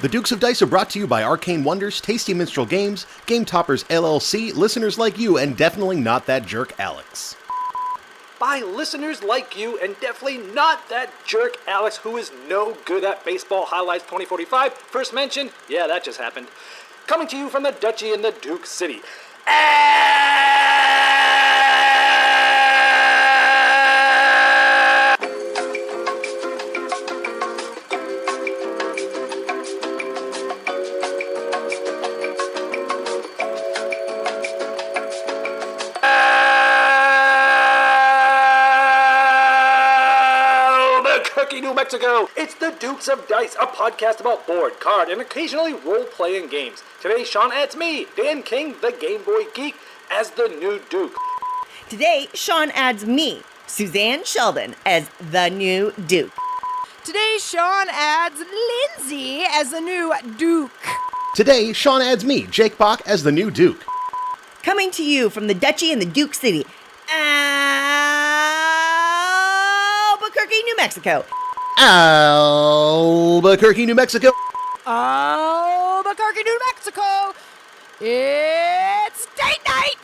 The Dukes of Dice are brought to you by Arcane Wonders, Tasty Minstrel Games, Game Toppers LLC, listeners like you, and definitely not that jerk Alex. By listeners like you, and definitely not that jerk Alex who is no good at Baseball Highlights 2045. First mention, yeah, that just happened. Coming to you from the Duchy in the Duke City. New Mexico. It's the Dukes of Dice, a podcast about board, card, and occasionally role-playing games. Today, Sean adds me, Dan King, the Game Boy Geek, as the new Duke. Today, Sean adds me, Suzanne Sheldon, as the new Duke. Today, Sean adds Lindsay as the new Duke. Today, Sean adds me, Jake Bock, as the new Duke. Coming to you from the Duchy in the Duke City, Albuquerque, New Mexico. Albuquerque, New Mexico. Albuquerque, New Mexico. It's date night.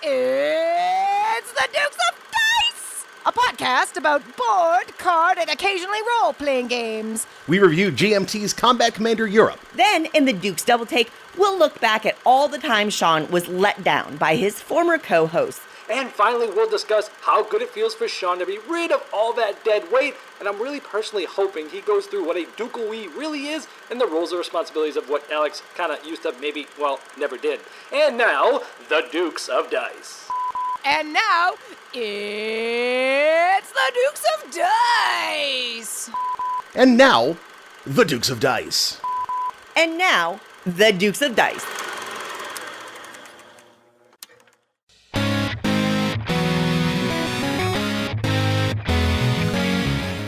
It's the Dukes of Dice, a podcast about board, card, and occasionally role-playing games. We review GMT's Combat Commander Europe. Then, in the Duke's Double Take, we'll look back at all the times Sean was let down by his former co-hosts. And finally, we'll discuss how good it feels for Sean to be rid of all that dead weight, and I'm really personally hoping he goes through what a Duke-a-wee really is and the roles and responsibilities of what Alex kind of used to maybe, well, never did. And now, the Dukes of Dice. And now, it's the Dukes of Dice. And now, the Dukes of Dice. And now, the Dukes of Dice.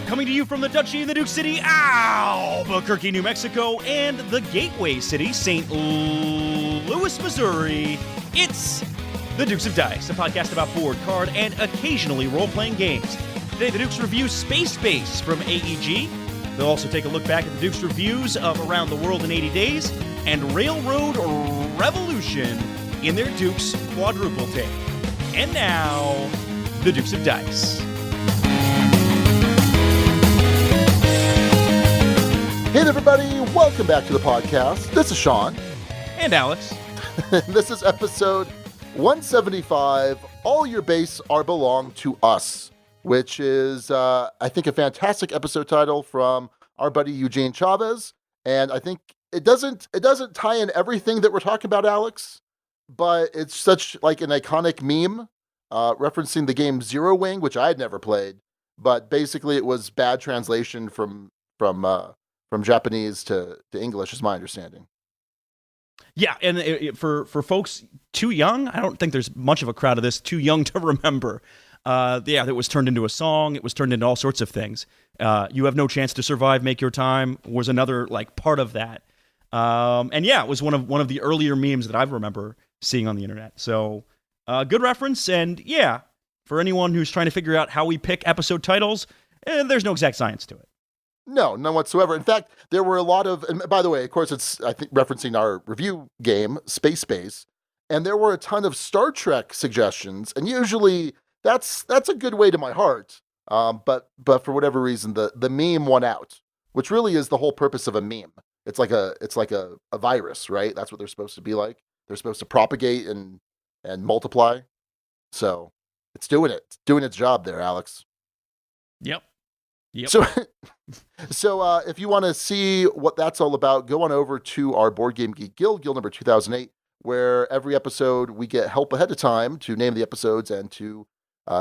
Coming to you from the Duchy in the Duke City, Albuquerque, New Mexico, and the Gateway City, St. Louis, Missouri, it's the Dukes of Dice, a podcast about board, card, and occasionally role-playing games. Today, the Dukes review Space Base from AEG. They'll also take a look back at the Dukes reviews of Around the World in 80 Days and Railroad Revolution in their Dukes quadruple take. And now, the Dukes of Dice. Hey everybody, welcome back to the podcast. This is Sean. And Alex. This is episode 175, All Your Base Are Belong to Us, which is, I think, a fantastic episode title from our buddy Eugene Chavez. And I think it doesn't tie in everything that we're talking about, Alex, but it's such like an iconic meme referencing the game Zero Wing, which I had never played, but basically it was bad translation from Japanese to English, is my understanding. Yeah, and for folks too young, I don't think there's much of a crowd of this, too young to remember. It was turned into a song. It was turned into all sorts of things. You Have No Chance to Survive, Make Your Time was another part of that. It was one of the earlier memes that I remember seeing on the internet. So good reference, and yeah, for anyone who's trying to figure out how we pick episode titles, there's no exact science to it. No, none whatsoever. In fact, there were a lot of, and by the way, of course, it's, I think, referencing our review game, Space Base, and there were a ton of Star Trek suggestions, and usually that's a good way to my heart. But for whatever reason, the meme won out, which really is the whole purpose of a meme. It's like a virus, right? That's what they're supposed to be like. They're supposed to propagate and multiply. So it's doing it. It's doing its job there, Alex. Yep. So if you want to see what that's all about, go on over to our Board Game Geek Guild number 2008, where every episode we get help ahead of time to name the episodes and to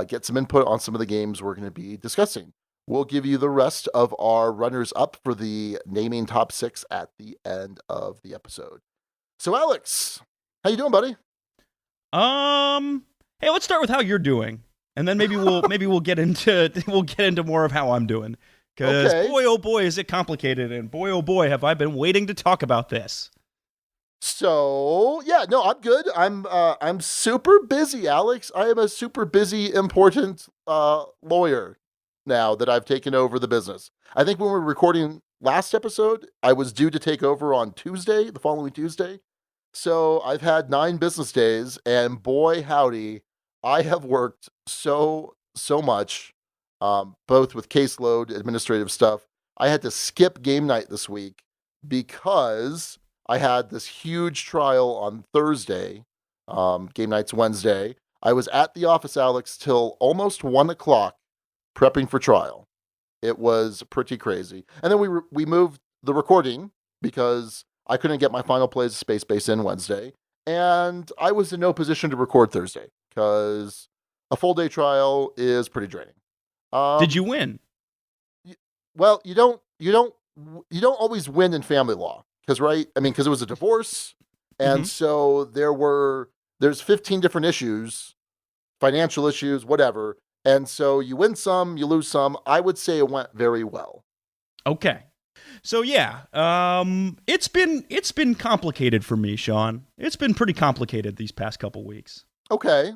get some input on some of the games we're going to be discussing. We'll give you the rest of our runners-up for the naming top 6 at the end of the episode. So Alex, how you doing, buddy? Hey, let's start with how you're doing. And then maybe we'll get into more of how I'm doing, because boy oh boy is it complicated, and boy oh boy have I been waiting to talk about this. So yeah, no, I'm good. I'm super busy, Alex. I am a super busy, important lawyer now that I've taken over the business. I think when we're recording last episode, I was due to take over on Tuesday, the following Tuesday. So I've had 9 business days, and boy, howdy, I have worked so much, both with caseload, administrative stuff. I had to skip game night this week because I had this huge trial on Thursday. Game night's Wednesday. I was at the office, Alex, till almost 1 o'clock prepping for trial. It was pretty crazy. And then we moved the recording because I couldn't get my final plays of Space Base in Wednesday. And I was in no position to record Thursday because a full day trial is pretty draining. Did you win? Well, you don't always win in family law because it was a divorce. And so there's 15 different issues, financial issues, whatever. And so you win some, you lose some. I would say it went very well. Okay. So yeah, it's been complicated for me, Sean. It's been pretty complicated these past couple weeks. Okay.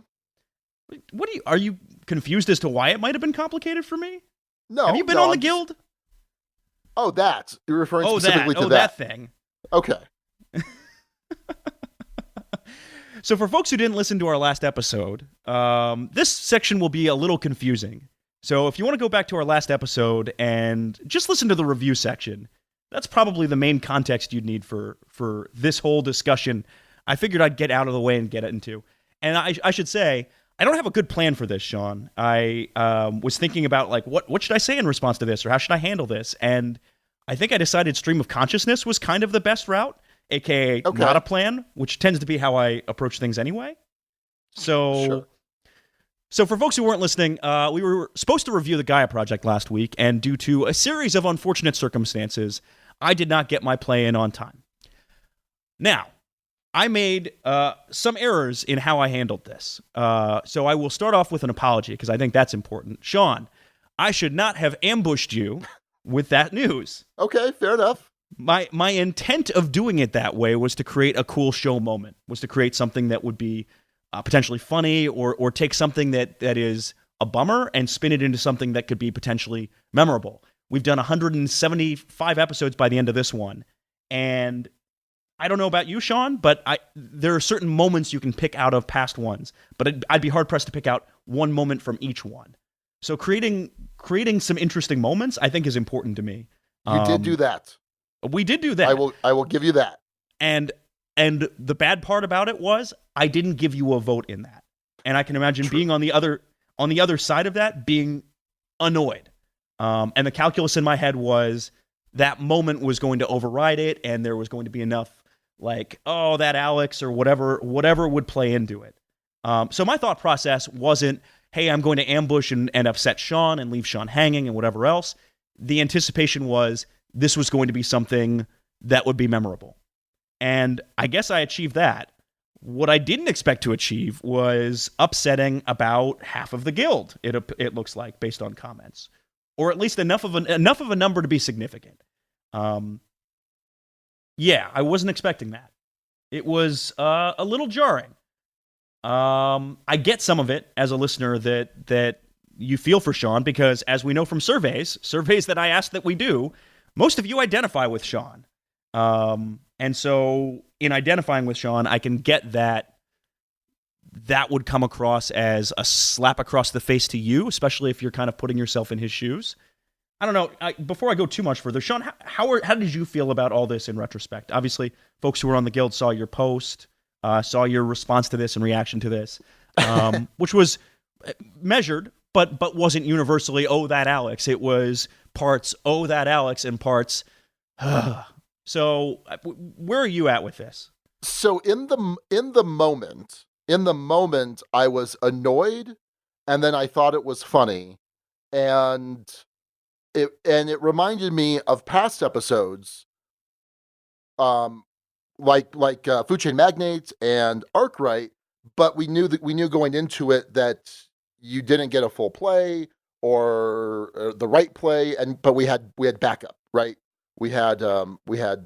Are you confused as to why it might have been complicated for me? No. Have you been on the guild? Oh, that. You're referring specifically to that. That thing. Okay. So for folks who didn't listen to our last episode, this section will be a little confusing. So if you want to go back to our last episode and just listen to the review section, that's probably the main context you'd need for this whole discussion. I figured I'd get out of the way and get it into. And I should say, I don't have a good plan for this, Sean. I was thinking about, like, what should I say in response to this, or how should I handle this? And I think I decided stream of consciousness was kind of the best route, aka not a plan, which tends to be how I approach things anyway. So for folks who weren't listening, we were supposed to review the Gaia project last week, and due to a series of unfortunate circumstances, I did not get my play in on time. Now, I made some errors in how I handled this. So I will start off with an apology, because I think that's important. Sean, I should not have ambushed you with that news. Okay, fair enough. My intent of doing it that way was to create a cool show moment, was to create something that would be potentially funny, or take something that is a bummer and spin it into something that could be potentially memorable. We've done 175 episodes by the end of this one, and I don't know about you, Sean, but there are certain moments you can pick out of past ones, but I'd be hard-pressed to pick out one moment from each one. So creating some interesting moments, I think, is important to me. You did do that. We did do that. I will give you that. And the bad part about it was I didn't give you a vote in that. And I can imagine being on the other side of that, being annoyed. And the calculus in my head was that moment was going to override it, and there was going to be enough, like, oh, that Alex or whatever would play into it. So my thought process wasn't, hey, I'm going to ambush and upset Sean and leave Sean hanging and whatever else. The anticipation was this was going to be something that would be memorable. And I guess I achieved that. What I didn't expect to achieve was upsetting about half of the guild, it looks like, based on comments. Or at least enough of a number to be significant. Yeah, I wasn't expecting that. It was a little jarring. I get some of it as a listener that you feel for Sean, because as we know from surveys that I asked that we do, most of you identify with Sean. And so in identifying with Sean, I can get that would come across as a slap across the face to you, especially if you're kind of putting yourself in his shoes. I don't know. Before I go too much further, Sean, how did you feel about all this in retrospect? Obviously, folks who were on the guild saw your post, saw your response to this and reaction to this, which was measured, but wasn't universally, oh, that Alex. It was parts, oh, that Alex, and parts, So where are you at with this? So in the moment, I was annoyed, and then I thought it was funny, and it reminded me of past episodes, like Food Chain Magnate and Arkwright, but we knew going into it that you didn't get a full play or the right play, but we had backup, right? We had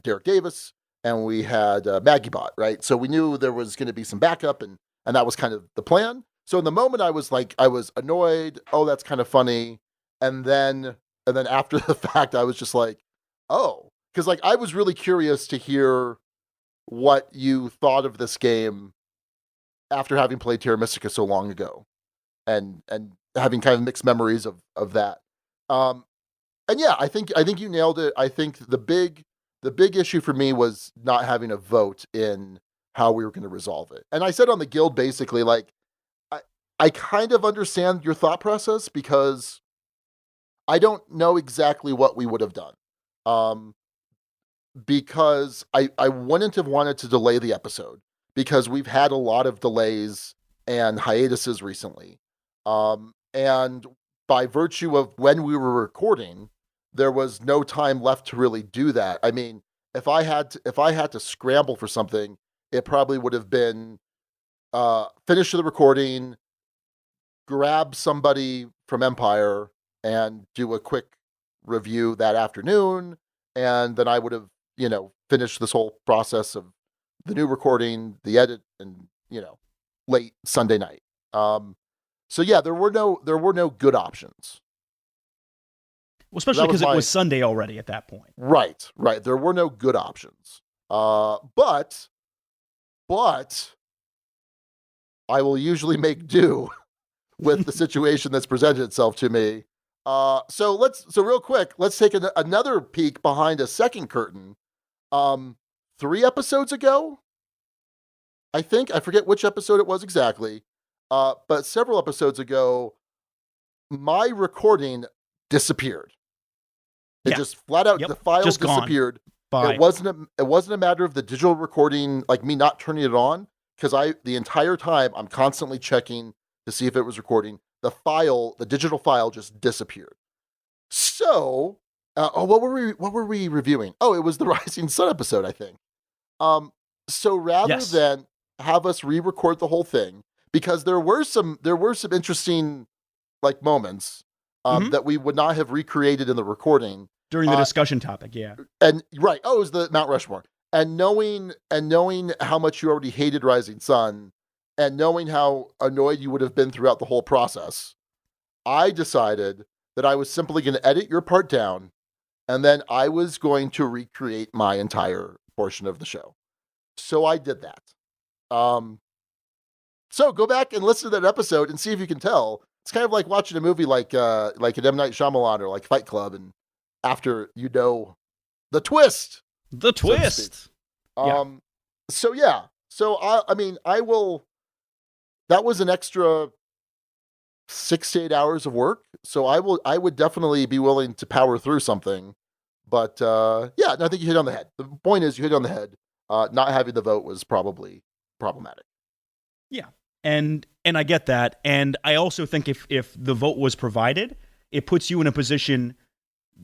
Derek Davis and we had MaggieBot, right? So we knew there was going to be some backup, and that was kind of the plan. So in the moment, I was annoyed. Oh, that's kind of funny. And then after the fact, I was just like, oh, because like I was really curious to hear what you thought of this game after having played Terra Mystica so long ago, and having kind of mixed memories of that. And yeah, I think you nailed it. I think the big issue for me was not having a vote in how we were going to resolve it. And I said on the guild basically, like, I kind of understand your thought process because I don't know exactly what we would have done. Because I wouldn't have wanted to delay the episode because we've had a lot of delays and hiatuses recently. And by virtue of when we were recording, there was no time left to really do that. I mean, if I had to scramble for something, it probably would have been finish the recording, grab somebody from Empire and do a quick review that afternoon, and then I would have, finished this whole process of the new recording, the edit, and late Sunday night. So yeah, there were no good options. Well, especially because it was Sunday already at that point. Right. There were no good options. But I will usually make do with the situation that's presented itself to me. So real quick, let's take another peek behind a second curtain. 3 episodes ago, I think, I forget which episode it was exactly, but several episodes ago, my recording disappeared. It just flat out, the file just disappeared. Bye. It wasn't a matter of the digital recording, like me not turning it on, because the entire time I'm constantly checking to see if it was recording. The digital file just disappeared. So, what were we reviewing? Oh, it was the Rising Sun episode, I think. So rather than have us re-record the whole thing, because there were some interesting like moments that we would not have recreated in the recording during the discussion topic. Yeah, and right. Oh, it was the Mount Rushmore, and knowing how much you already hated Rising Sun, and knowing how annoyed you would have been throughout the whole process, I decided that I was simply going to edit your part down, and then I was going to recreate my entire portion of the show. So I did that. So go back and listen to that episode and see if you can tell. It's kind of like watching a movie like an M. Night Shyamalan or like Fight Club, and after the twist. The twist. So yeah. So I will. That was an extra 6 to 8 hours of work. So I would definitely be willing to power through something. But yeah, I think you hit on the head. The point is, you hit on the head. Not having the vote was probably problematic. Yeah, and I get that, and I also think if the vote was provided, it puts you in a position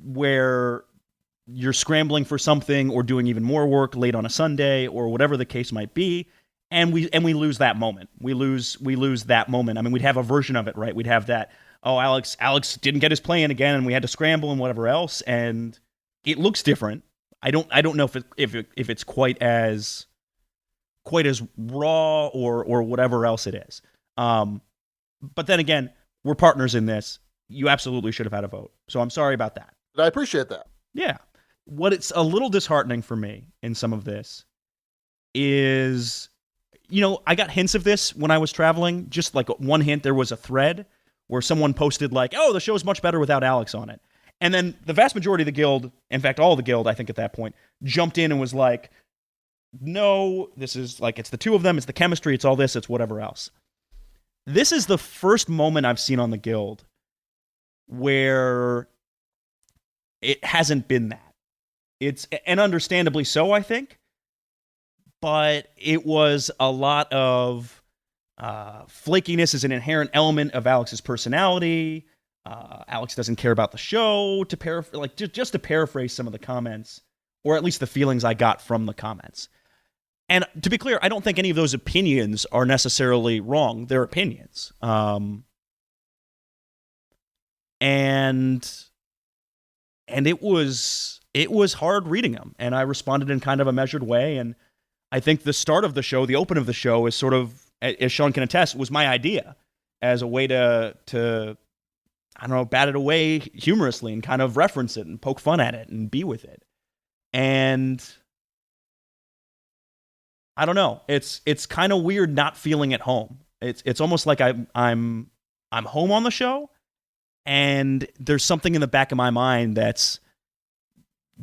where you're scrambling for something or doing even more work late on a Sunday or whatever the case might be, and we lose that moment. We lose that moment. I mean, we'd have a version of it, right? We'd have that. Oh, Alex didn't get his play in again, and we had to scramble and whatever else, and it looks different. I don't know if it's quite as raw or whatever else it is. But then again, we're partners in this. You absolutely should have had a vote. So I'm sorry about that. I appreciate that. Yeah. What it's a little disheartening for me in some of this is, I got hints of this when I was traveling. Just like one hint, there was a thread where someone posted like, oh, the show's much better without Alex on it. And then the vast majority of the guild, in fact, all of the guild, I think at that point, jumped in and was like, no, this is like, it's the two of them, it's the chemistry, it's all this, it's whatever else. This is the first moment I've seen on the guild where it hasn't been that. And understandably so, I think, but it was a lot of flakiness is an inherent element of Alex's personality. Alex doesn't care about the show, just to paraphrase some of the comments, or at least the feelings I got from the comments. And to be clear, I don't think any of those opinions are necessarily wrong. They're opinions. And it was hard reading them, and I responded in kind of a measured way. And I think the start of the show, the open of the show, is sort of, as Sean can attest, was my idea as a way to I don't know, bat it away humorously and kind of reference it and poke fun at it and be with it. And I don't know. It's kind of weird not feeling at home. It's almost like I'm home on the show, and there's something in the back of my mind that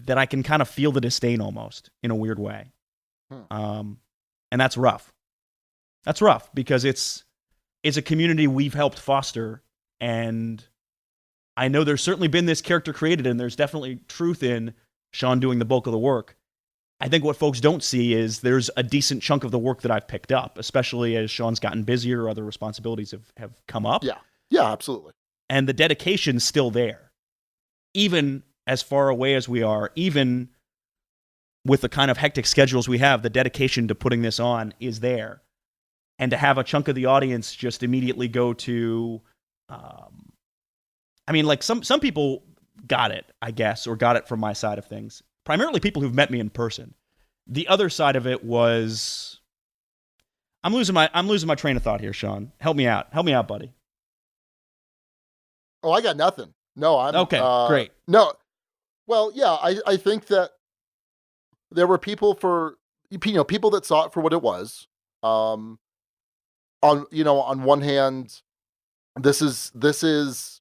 I can kind of feel the disdain almost in a weird way. And that's rough. That's rough because it's a community we've helped foster, and I know there's certainly been this character created, and there's definitely truth in Sean doing the bulk of the work. I think what folks don't see is there's a decent chunk of the work that I've picked up, especially as Sean's gotten busier, other responsibilities have come up. Yeah, absolutely. And the dedication's still there. Even as far away as we are, even with the kind of hectic schedules we have, the dedication to putting this on is there. And to have a chunk of the audience just immediately go to, some people got it, I guess, or got it from my side of things. Primarily people who've met me in person. The other side of it was, I'm losing my train of thought here, Sean. Help me out, buddy. Oh, I got nothing. No, I'm okay. Great. No, well, yeah, I think that there were people people that saw it for what it was. On one hand, this is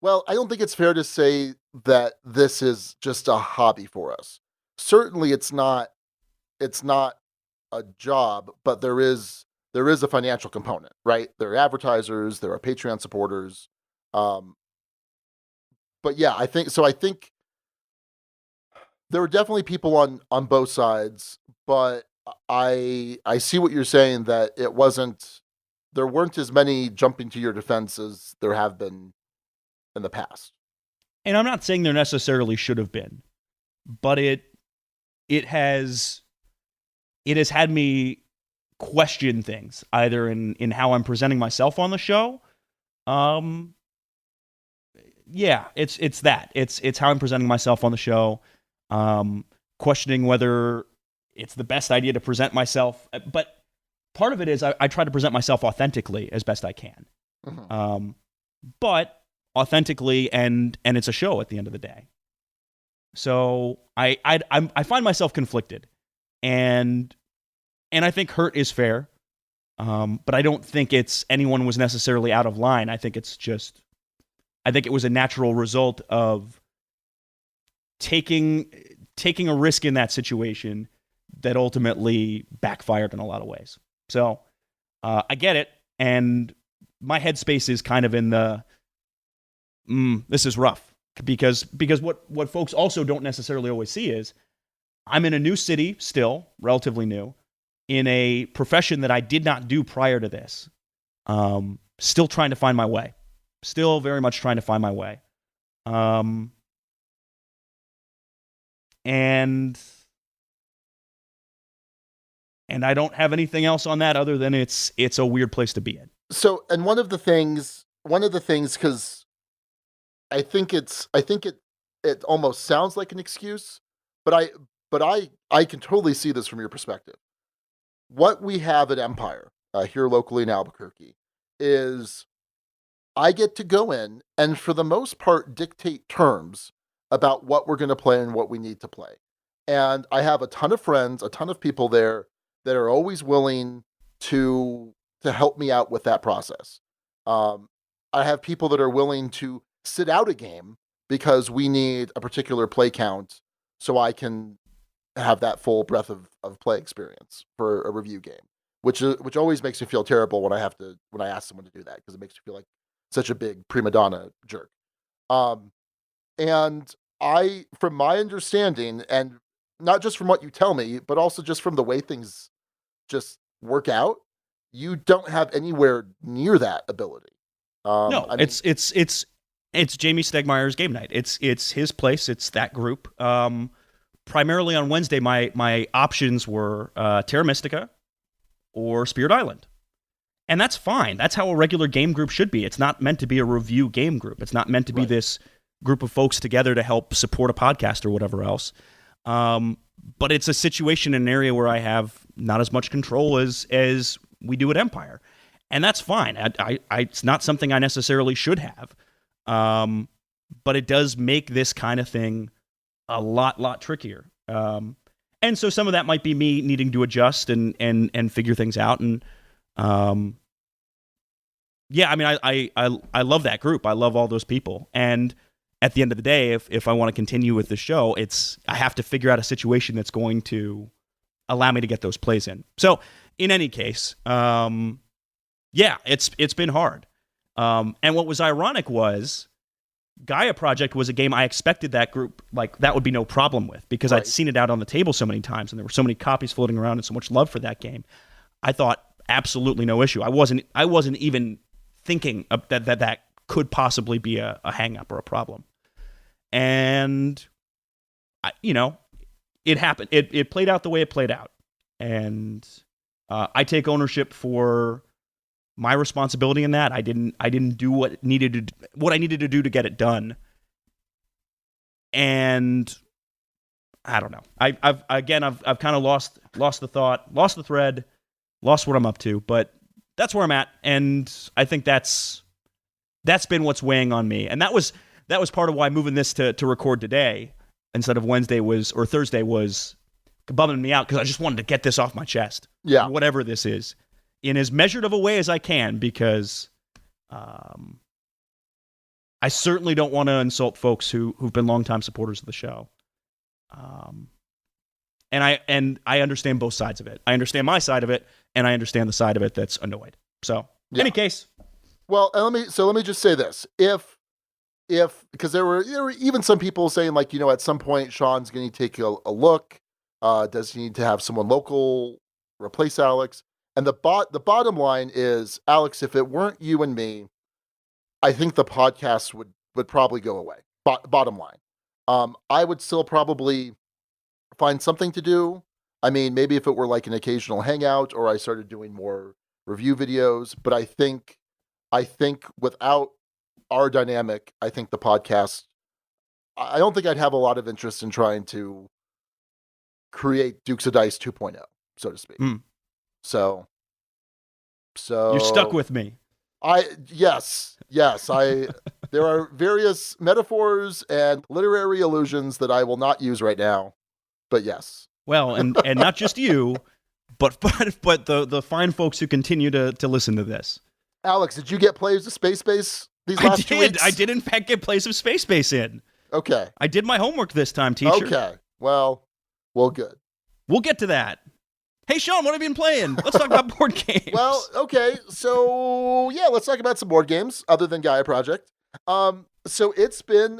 well, I don't think it's fair to say that this is just a hobby for us. Certainly it's not a job, but there is a financial component, right? There are advertisers, there are Patreon supporters. But yeah, I think there were definitely people on both sides, but I see what you're saying, that there weren't as many jumping to your defense as there have been in the past. And I'm not saying there necessarily should have been, but it has had me question things, either in how I'm presenting myself on the show. Yeah, it's that. It's how I'm presenting myself on the show. Questioning whether it's the best idea to present myself. But part of it is I try to present myself authentically as best I can. Mm-hmm. But authentically, and it's a show at the end of the day. So I find myself conflicted, and I think hurt is fair, but I don't think anyone was necessarily out of line. I think it was a natural result of taking a risk in that situation that ultimately backfired in a lot of ways. So I get it, and my headspace is kind of in the this is rough, because what folks also don't necessarily always see is I'm in a new city, still relatively new, in a profession that I did not do prior to this. Still trying to find my way. Still very much trying to find my way. And I don't have anything else on that other than it's a weird place to be in. So, and one of the things, because I think it almost sounds like an excuse, but I can totally see this from your perspective. What we have at Empire here locally in Albuquerque is I get to go in and, for the most part, dictate terms about what we're going to play and what we need to play. And I have a ton of friends, a ton of people there that are always willing to help me out with that process. I have people that are willing to sit out a game because we need a particular play count so I can have that full breadth of play experience for a review game, which always makes me feel terrible when I ask someone to do that, because it makes me feel like such a big prima donna jerk. And from my understanding, and not just from what you tell me, but also just from the way things just work out, you don't have anywhere near that ability. No, it's Jamie Stegmeyer's game night. It's his place. It's that group. Primarily on Wednesday, my options were Terra Mystica or Spirit Island. And that's fine. That's how a regular game group should be. It's not meant to be a review game group. It's not meant to be this group of folks together to help support a podcast or whatever else. But it's a situation in an area where I have not as much control as we do at Empire. And that's fine. It's not something I necessarily should have. But it does make this kind of thing a lot trickier. And so some of that might be me needing to adjust and figure things out. And yeah, I mean, I love that group. I love all those people. And at the end of the day, if I want to continue with the show, I have to figure out a situation that's going to allow me to get those plays in. So in any case, yeah, it's been hard. And what was ironic was Gaia Project was a game I expected that group, like, that would be no problem with, because I'd seen it out on the table so many times and there were so many copies floating around and so much love for that game. I thought absolutely no issue. I wasn't even thinking that could possibly be a hang up or a problem. And it happened. It played out the way it played out. And I take ownership for my responsibility in that. I didn't do what I needed to do to get it done. And I don't know. I've kind of lost the thought, lost the thread, lost what I'm up to, but that's where I'm at. And I think that's been what's weighing on me. And that was part of why moving this to record today instead of Thursday was bumming me out, because I just wanted to get this off my chest. Yeah. Whatever this is, in as measured of a way as I can, because I certainly don't want to insult folks who've been longtime supporters of the show. And I understand both sides of it. I understand my side of it, and I understand the side of it that's annoyed. So, in any case. Well, let me just say this. If because there were even some people saying, like, at some point Sean's going to take a look. Does he need to have someone local replace Alex? And the bottom line is, Alex, if it weren't you and me, I think the podcast would probably go away. Bottom line. I would still probably find something to do. I mean, maybe if it were like an occasional hangout or I started doing more review videos, but I think without our dynamic, I think the podcast, I don't think I'd have a lot of interest in trying to create Dukes of Dice 2.0, so to speak. So you're stuck with me. Yes. There are various metaphors and literary allusions that I will not use right now, but yes. Well, and not just you, but the fine folks who continue to listen to this. Alex, did you get plays of Space Base these last 2 weeks? I did in fact get plays of Space Base in. Okay. I did my homework this time, teacher. Okay. Well, good. We'll get to that. Hey, Sean, what have you been playing? Let's talk about board games. Well, okay. So, yeah, let's talk about some board games other than Gaia Project. So it's been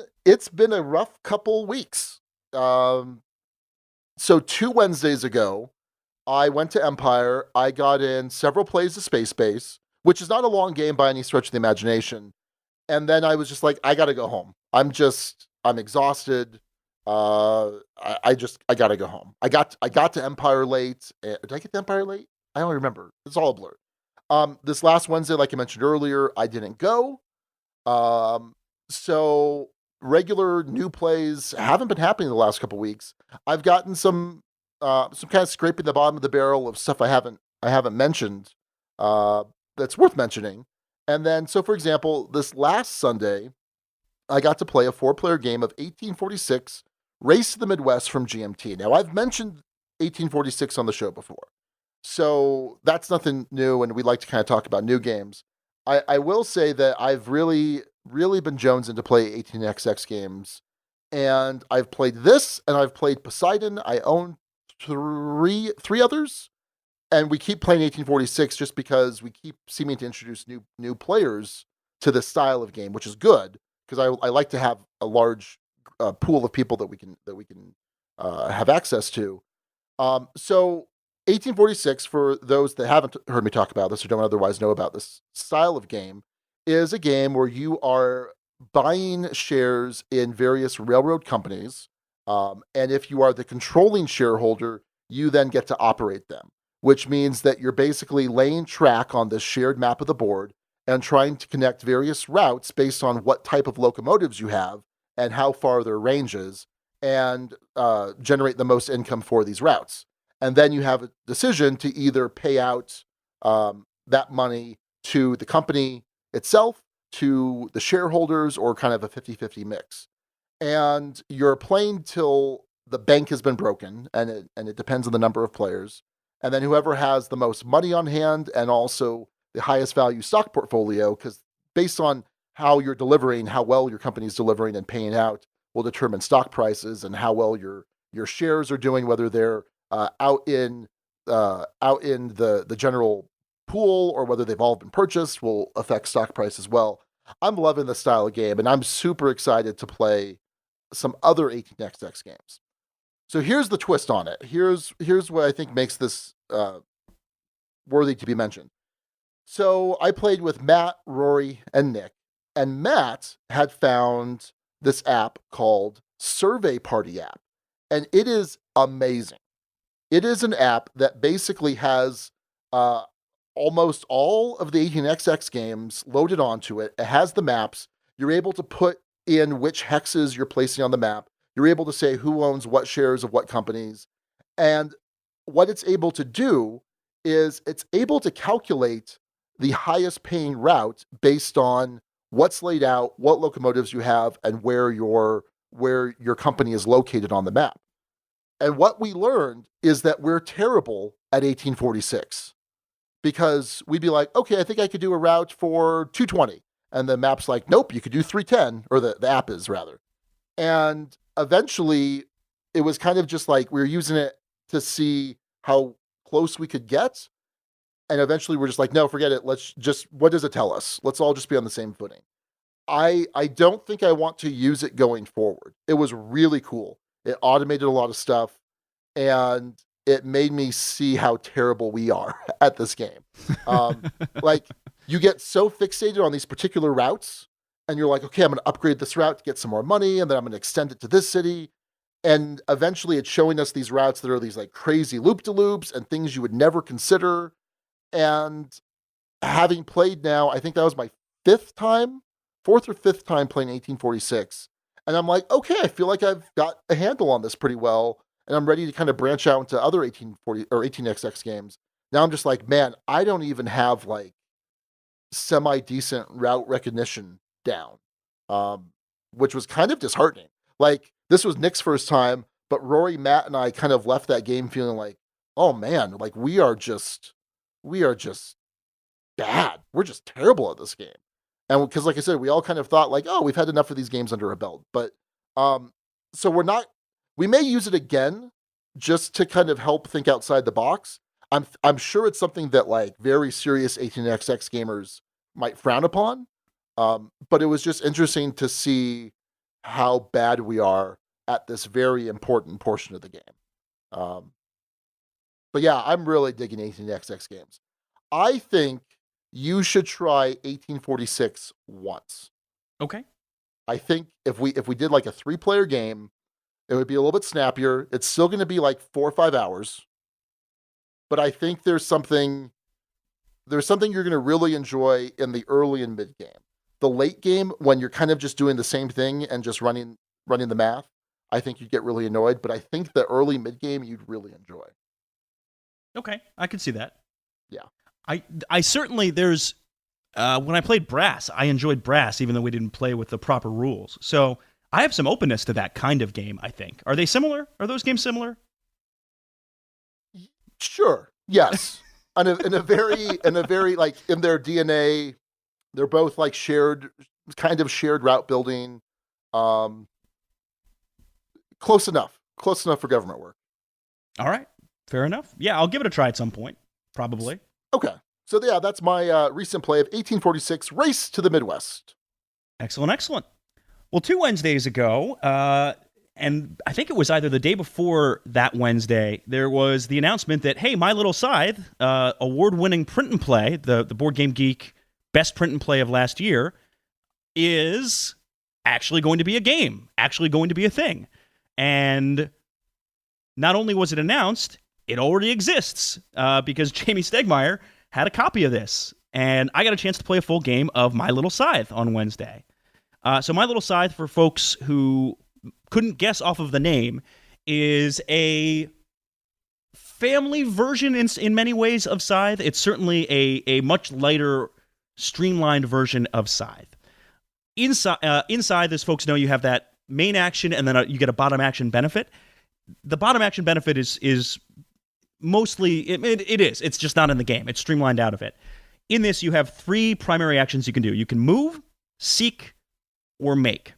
a rough couple weeks. So 2 Wednesdays ago, I went to Empire. I got in several plays of Space Base, which is not a long game by any stretch of the imagination. And then I was just like, I got to go home. I'm exhausted. I gotta go home. I got to Empire late. Did I get to Empire late? I don't remember. It's all a blur. This last Wednesday, like I mentioned earlier, I didn't go. So regular new plays haven't been happening the last couple weeks. I've gotten some kind of scraping the bottom of the barrel of stuff I haven't mentioned, that's worth mentioning. And then, so for example, this last Sunday, I got to play a 4-player game of 1846 Race to the Midwest from GMT. Now, I've mentioned 1846 on the show before, so that's nothing new, and we like to kind of talk about new games. I will say that I've really, really been jonesing to play 18XX games, and I've played this, and I've played Poseidon. I own three others, and we keep playing 1846 just because we keep seeming to introduce new players to this style of game, which is good, because I like to have a large pool of people that we can have access to. So 1846, for those that haven't heard me talk about this or don't otherwise know about this style of game, is a game where you are buying shares in various railroad companies, and if you are the controlling shareholder, you then get to operate them, which means that you're basically laying track on this shared map of the board and trying to connect various routes based on what type of locomotives you have and how far their range is, and generate the most income for these routes. And then you have a decision to either pay out that money to the company itself, to the shareholders, or kind of a 50-50 mix. And you're playing till the bank has been broken, and it depends on the number of players. And then whoever has the most money on hand and also the highest value stock portfolio, because based on how you're delivering, how well your company's delivering and paying out, will determine stock prices, and how well your shares are doing, whether they're out in the general pool or whether they've all been purchased, will affect stock price as well. I'm loving this style of game, and I'm super excited to play some other 18xx games. So here's the twist on it. Here's what I think makes this worthy to be mentioned. So I played with Matt, Rory, and Nick, and Matt had found this app called Survey Party app, and it is amazing. It is an app that basically has almost all of the 18xx games loaded onto it. It has the maps. You're able to put in which hexes you're placing on the map. You're able to say who owns what shares of what companies. And what it's able to do is it's able to calculate the highest paying route based on what's laid out, what locomotives you have, and where your company is located on the map. And what we learned is that we're terrible at 1846, because we'd be like, okay, I think I could do a route for 220. And the map's like, nope, you could do 310, or the app is rather. And eventually it was kind of just like we were using it to see how close we could get. And eventually we're just like, no, forget it. Let's just, what does it tell us? Let's all just be on the same footing. I don't think I want to use it going forward. It was really cool. It automated a lot of stuff, and it made me see how terrible we are at this game. Like, you get so fixated on these particular routes, and you're like, okay, I'm going to upgrade this route to get some more money, and then I'm going to extend it to this city. And eventually it's showing us these routes that are these like crazy loop-de-loops and things you would never consider. And having played now, I think that was my fourth or fifth time playing 1846. And I'm like, okay, I feel like I've got a handle on this pretty well, and I'm ready to kind of branch out into other 1840 or 18xx games. Now I'm just like, man, I don't even have like semi-decent route recognition down, which was kind of disheartening. Like, this was Nick's first time, but Rory, Matt, and I kind of left that game feeling like, oh man, like we are just bad. We're just terrible at this game. And because, like I said, we all kind of thought like, oh, we've had enough of these games under our belt. But so we may use it again just to kind of help think outside the box. I'm sure it's something that like very serious 18xx gamers might frown upon. But it was just interesting to see how bad we are at this very important portion of the game. But yeah, I'm really digging 18xx games. I think you should try 1846 once. Okay. I think if we did like a 3-player game, it would be a little bit snappier. It's still going to be like 4 or 5 hours. But I think there's something you're going to really enjoy in the early and mid game. The late game, when you're kind of just doing the same thing and just running the math, I think you'd get really annoyed. But I think the early mid game you'd really enjoy. Okay, I can see that. Yeah. I certainly, there's, when I played Brass, I enjoyed Brass, even though we didn't play with the proper rules. So I have some openness to that kind of game, I think. Are they similar? Are those games similar? Sure. Yes. in a very like in their DNA, they're both like shared route building. Close enough for government work. All right. Fair enough. Yeah, I'll give it a try at some point. Probably. Okay. So yeah, that's my recent play of 1846 Race to the Midwest. Excellent. Well, 2 Wednesdays ago, and I think it was either the day before that Wednesday, there was the announcement that, hey, My Little Scythe, award-winning print and play, the Board Game Geek best print and play of last year, is actually going to be a game, actually going to be a thing. And not only was it announced, it already exists, because Jamie Stegmaier had a copy of this. And I got a chance to play a full game of My Little Scythe on Wednesday. So My Little Scythe, for folks who couldn't guess off of the name, is a family version in many ways of Scythe. It's certainly a much lighter, streamlined version of Scythe. Inside, as folks know, you have that main action, and then you get a bottom action benefit. the bottom action benefit is mostly, it is. It's just not in the game. It's streamlined out of it. In this, you have 3 primary actions you can do. You can move, seek, or make.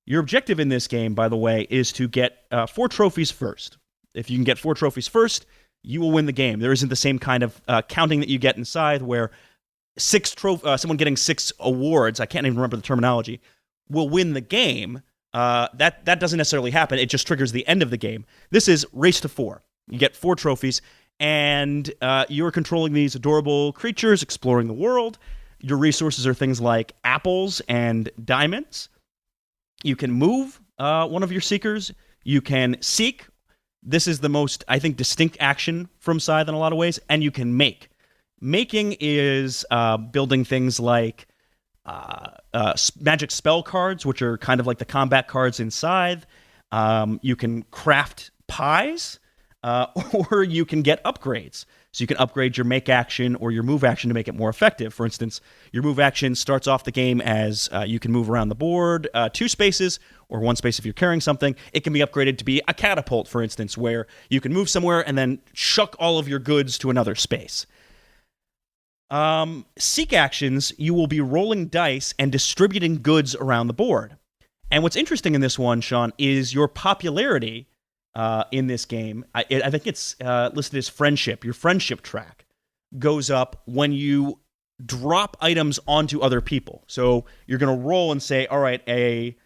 Your objective in this game, by the way, is to get 4 trophies first. If you can get 4 trophies first, you will win the game. There isn't the same kind of counting that you get in Scythe where someone getting 6 awards, I can't even remember the terminology, will win the game. That doesn't necessarily happen. It just triggers the end of the game. This is race to 4. You get 4 trophies, and you're controlling these adorable creatures, exploring the world. Your resources are things like apples and diamonds. You can move one of your seekers. You can seek. This is the most, I think, distinct action from Scythe in a lot of ways. And you can make. Making is building things like magic spell cards, which are kind of like the combat cards in Scythe. You can craft pies, or you can get upgrades. So you can upgrade your make action or your move action to make it more effective. For instance, your move action starts off the game as you can move around the board 2 spaces or 1 space if you're carrying something. It can be upgraded to be a catapult, for instance, where you can move somewhere and then chuck all of your goods to another space. Seek actions, you will be rolling dice and distributing goods around the board. And what's interesting in this one, Sean, is your popularity in this game. I think it's listed as friendship. Your friendship track goes up when you drop items onto other people. So you're going to roll and say, all right, a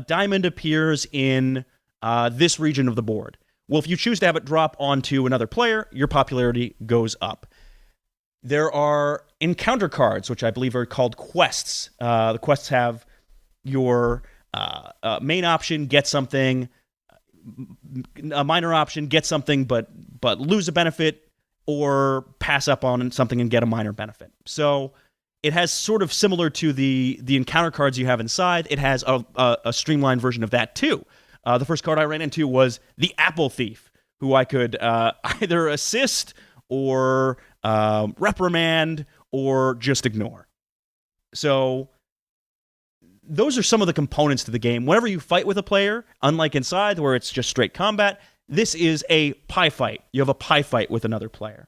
diamond appears in this region of the board. Well, if you choose to have it drop onto another player, your popularity goes up. There are encounter cards, which I believe are called quests. The quests have your main option, get something, a minor option, get something but lose a benefit, or pass up on something and get a minor benefit. So it has sort of similar to the encounter cards you have in Scythe. It has a streamlined version of that too. The first card I ran into was the Apple Thief, who I could either assist or reprimand or just ignore. So those are some of the components to the game. Whenever you fight with a player, unlike in Scythe where it's just straight combat, this is a pie fight. You have a pie fight with another player.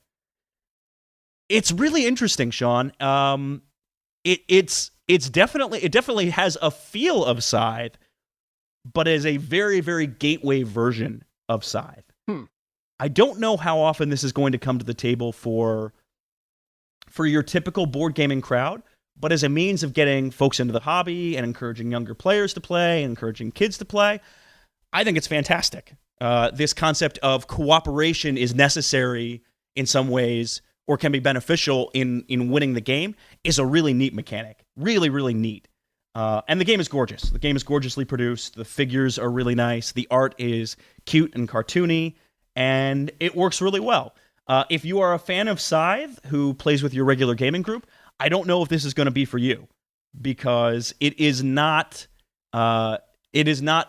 It's really interesting, Sean. It definitely has a feel of Scythe, but is a very, very gateway version of Scythe. I don't know how often this is going to come to the table for your typical board gaming crowd, but as a means of getting folks into the hobby and encouraging younger players to play and encouraging kids to play, I think it's fantastic. This concept of cooperation is necessary in some ways or can be beneficial in winning the game is a really neat mechanic. Really, really neat. And the game is gorgeous. The game is gorgeously produced. The figures are really nice. The art is cute and cartoony, and it works really well. If you are a fan of Scythe who plays with your regular gaming group, I don't know if this is going to be for you, because it is not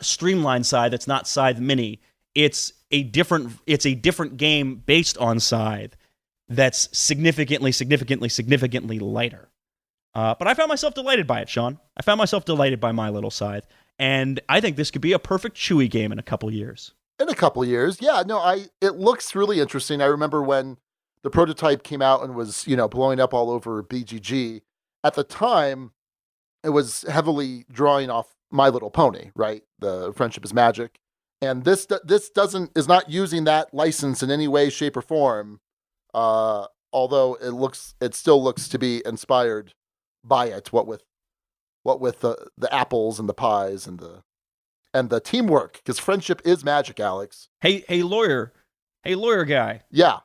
streamlined Scythe. It's not Scythe Mini. It's a different game based on Scythe that's significantly lighter. But I found myself delighted by it, Sean. I found myself delighted by My Little Scythe, and I think this could be a perfect Chewy game in a couple years. In a couple years, yeah. No, it looks really interesting. I remember when the prototype came out and was, blowing up all over BGG. At the time, it was heavily drawing off My Little Pony, right? The Friendship is Magic. And this is not using that license in any way, shape, or form. Although it still looks to be inspired by it. What with the apples and the pies and the teamwork, because friendship is magic, Alex. Hey, lawyer guy. Yeah.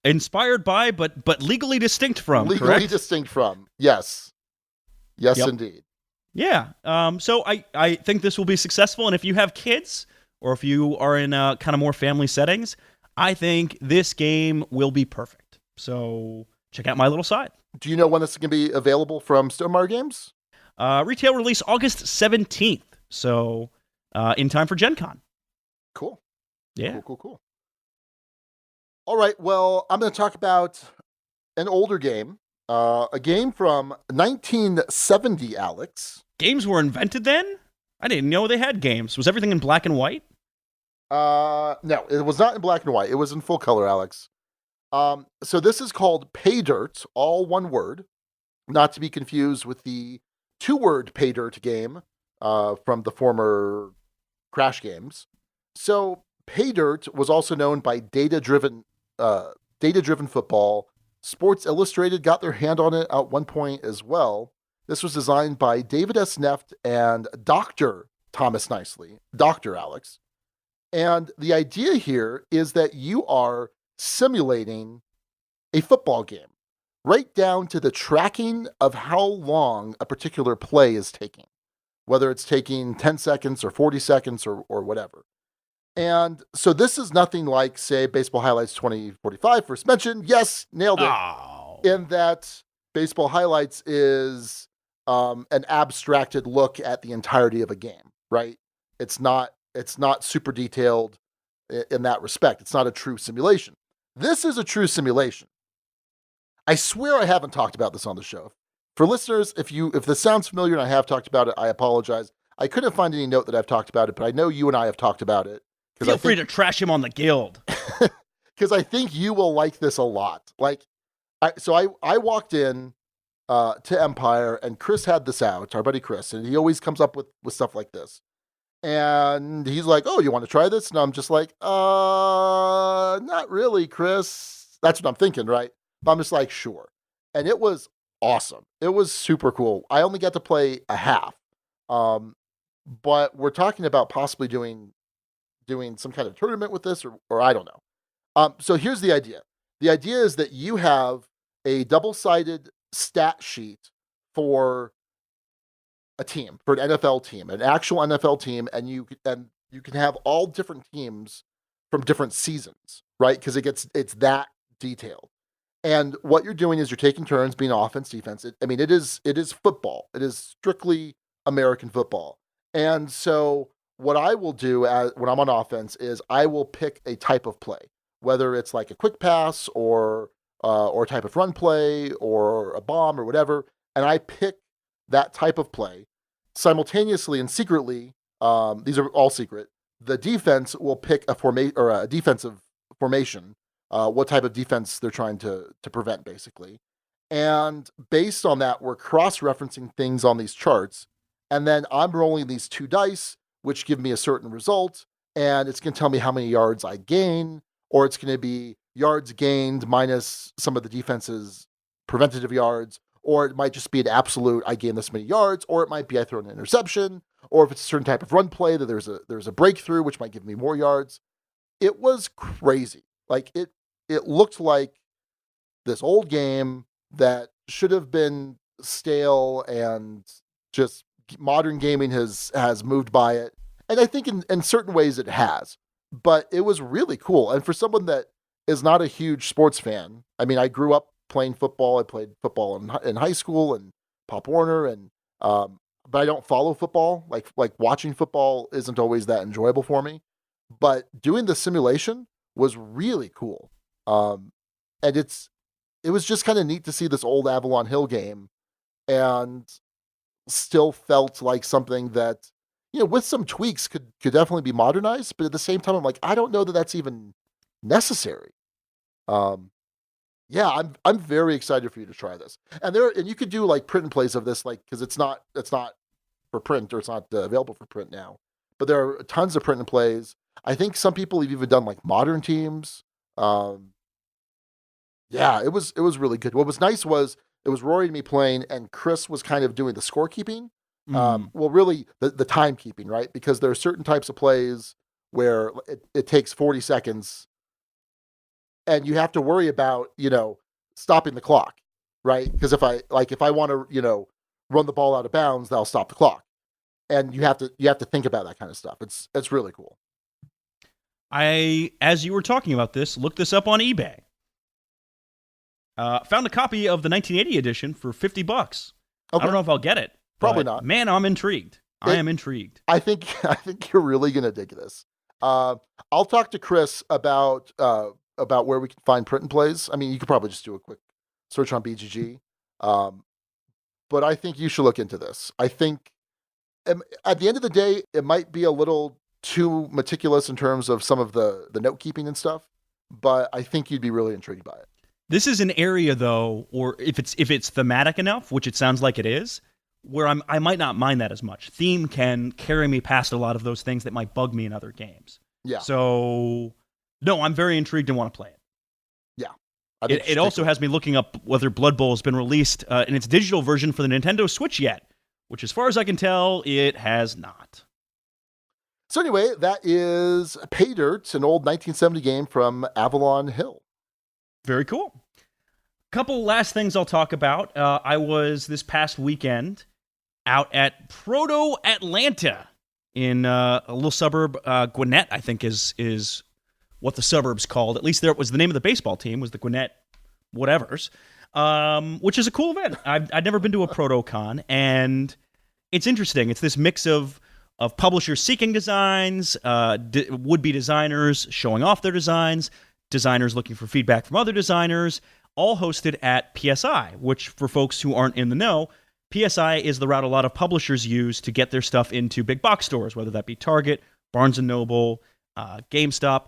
Inspired by, but legally distinct from. Legally correct? distinct from. Yes. Yes, Yep. indeed. Yeah. So I think this will be successful, and if you have kids or if you are in kind of more family settings, I think this game will be perfect. So check out My Little Scythe. Do you know when this is going to be available from Stonemaier Games? Retail release August 17th. So in time for Gen Con. Cool. Yeah. Cool. All right. Well, I'm going to talk about an older game. A game from 1970, Alex. Games were invented then? I didn't know they had games. Was everything in black and white? No, it was not in black and white. It was in full color, Alex. So this is called Paydirt, all one word, not to be confused with the two-word Paydirt game from the former Crash games. So Paydirt was also known by data-driven football. Sports Illustrated got their hand on it at one point as well. This was designed by David S. Neft and Dr. Thomas Nicely, Dr. Alex. And the idea here is that you are simulating a football game, right down to the tracking of how long a particular play is taking, whether it's taking 10 seconds or 40 seconds or whatever. And so this is nothing like, say, Baseball Highlights 2045, first mentioned. Yes, nailed it. Oh. In that Baseball Highlights is an abstracted look at the entirety of a game, right? It's not super detailed in that respect. It's not a true simulation. This is a true simulation. I swear I haven't talked about this on the show. For listeners, if this sounds familiar and I have talked about it, I apologize. I couldn't find any note that I've talked about it, but I know you and I have talked about it. Feel free to trash him on the guild. Because I think you will like this a lot. I walked in to Empire, and Chris had this out, our buddy Chris, and he always comes up with stuff like this. And he's like, "Oh, you want to try this?" And I'm just like, not really, Chris. That's what I'm thinking, right? But I'm just like, sure. And it was awesome. It was super cool. I only got to play a half. But we're talking about possibly doing some kind of tournament with this, or I don't know. So here's the idea. The idea is that you have a double-sided stat sheet for a team, for an NFL team, an actual NFL team, and you can have all different teams from different seasons, right? Because it's that detailed. And what you're doing is you're taking turns being offense, defense. It is football. It is strictly American football. And so what I will do when I'm on offense is I will pick a type of play, whether it's like a quick pass or a type of run play or a bomb or whatever, and I pick that type of play. Simultaneously and secretly, these are all secret, the defense will pick a defensive formation, what type of defense they're trying to prevent, basically. And based on that, we're cross-referencing things on these charts, and then I'm rolling these two dice, which give me a certain result, and it's going to tell me how many yards I gain, or it's going to be yards gained minus some of the defense's preventative yards, or it might just be an absolute, I gain this many yards, or it might be I throw an interception, or if it's a certain type of run play that there's a breakthrough, which might give me more yards. It was crazy. Like it looked like this old game that should have been stale, and just modern gaming has moved by it. And I think in certain ways it has, but it was really cool. And for someone that is not a huge sports fan, I mean, I grew up playing football. I played football in high school and Pop Warner, and but I don't follow football. Like watching football isn't always that enjoyable for me. But doing the simulation was really cool. And it was just kind of neat to see this old Avalon Hill game, and still felt like something that, with some tweaks could definitely be modernized. But at the same time, I'm like, I don't know that that's even necessary. Yeah, I'm very excited for you to try this. And you could do like print and plays of this, like, because it's not for print, or it's not available for print now. But there are tons of print and plays. I think some people have even done like modern teams. Yeah, it was really good. What was nice was it was Rory and me playing, and Chris was kind of doing the scorekeeping. Well, really the timekeeping, right? Because there are certain types of plays where it takes 40 seconds, and you have to worry about, stopping the clock, right? Because if I want to, run the ball out of bounds, that'll stop the clock. And you have to think about that kind of stuff. It's really cool. I, as you were talking about this, looked this up on eBay. Found a copy of the 1980 edition for $50. Okay. I don't know if I'll get it. Probably not. Man, I'm intrigued. I am intrigued. I think you're really gonna dig this. I'll talk to Chris about where we can find print and plays. I mean, you could probably just do a quick search on BGG. But I think you should look into this. I think at the end of the day, it might be a little too meticulous in terms of some of the note keeping and stuff, but I think you'd be really intrigued by it. This is an area, though, or if it's thematic enough, which it sounds like it is, where I might not mind that as much. Theme can carry me past a lot of those things that might bug me in other games. Yeah. So, no, I'm very intrigued and want to play it. Yeah. It also has me looking up whether Blood Bowl has been released in its digital version for the Nintendo Switch yet, which, as far as I can tell, it has not. So anyway, that is Paydirt, an old 1970 game from Avalon Hill. Very cool. Couple last things I'll talk about. I was this past weekend out at Proto Atlanta in a little suburb. Gwinnett, I think, is what the suburb's called. At least there was the name of the baseball team was the Gwinnett whatevers, which is a cool event. I'd never been to a ProtoCon, and it's interesting. It's this mix of publishers seeking designs, would-be designers showing off their designs, designers looking for feedback from other designers, all hosted at PSI, which, for folks who aren't in the know, PSI is the route a lot of publishers use to get their stuff into big box stores, whether that be Target, Barnes & Noble, GameStop.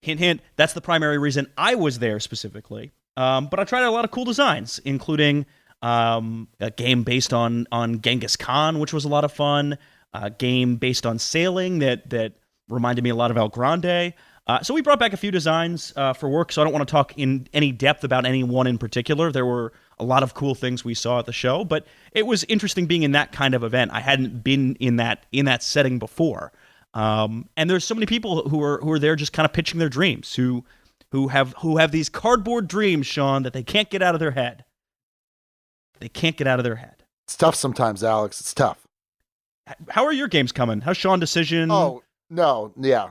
Hint, hint, that's the primary reason I was there specifically. But I tried out a lot of cool designs, including a game based on Genghis Khan, which was a lot of fun, a game based on sailing that reminded me a lot of El Grande. So we brought back a few designs for work, so I don't want to talk in any depth about any one in particular. There were a lot of cool things we saw at the show, but it was interesting being in that kind of event. I hadn't been in that setting before. And there's so many people who are there just kind of pitching their dreams, who have these cardboard dreams, Sean, that they can't get out of their head. They can't get out of their head. It's tough sometimes, Alex. It's tough. How are your games coming? How's Sean Decision? Oh, no, yeah.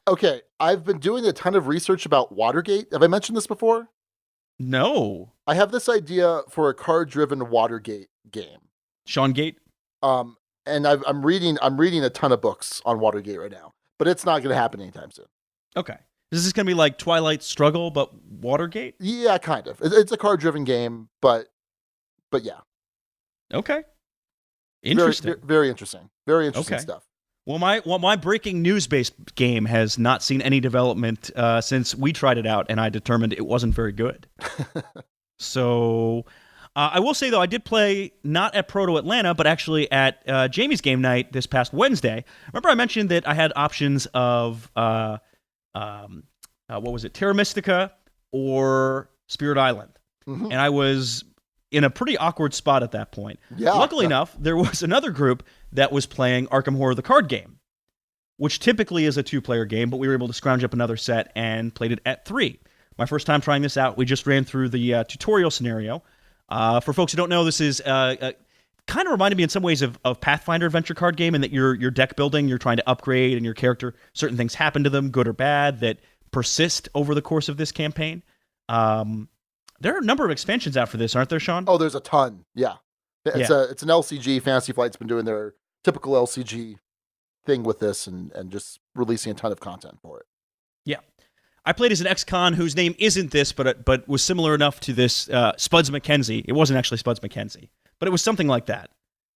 Okay, I've been doing a ton of research about Watergate. Have I mentioned this before? No. I have this idea for a card-driven Watergate game. Sean Gate? And I'm reading a ton of books on Watergate right now, but it's not going to happen anytime soon. Okay. Is this going to be like Twilight Struggle, but Watergate? Yeah, kind of. It's a card-driven game, but yeah. Okay. Interesting. Very interesting. Very interesting Okay. stuff. Well, my breaking news-based game has not seen any development since we tried it out, and I determined it wasn't very good. So I will say, though, I did play not at Proto Atlanta, but actually at Jamie's game night this past Wednesday. Remember I mentioned that I had options of, what was it, Terra Mystica or Spirit Island. Mm-hmm. And I was in a pretty awkward spot at that point. Yeah. Luckily enough, there was another group that was playing Arkham Horror, the card game, which typically is a 2-player game, but we were able to scrounge up another set and played it at 3. My first time trying this out, we just ran through the tutorial scenario. For folks who don't know, this is kind of reminded me in some ways of Pathfinder adventure card game, in that you're deck building, you're trying to upgrade, and your character, certain things happen to them, good or bad, that persist over the course of this campaign. There are a number of expansions out for this, aren't there, Sean? Oh, there's a ton. Yeah. It's an LCG. Fantasy Flight's been doing their typical LCG thing with this and just releasing a ton of content for it. Yeah. I played as an ex-con whose name isn't this, but was similar enough to this Spuds McKenzie. It wasn't actually Spuds McKenzie, but it was something like that.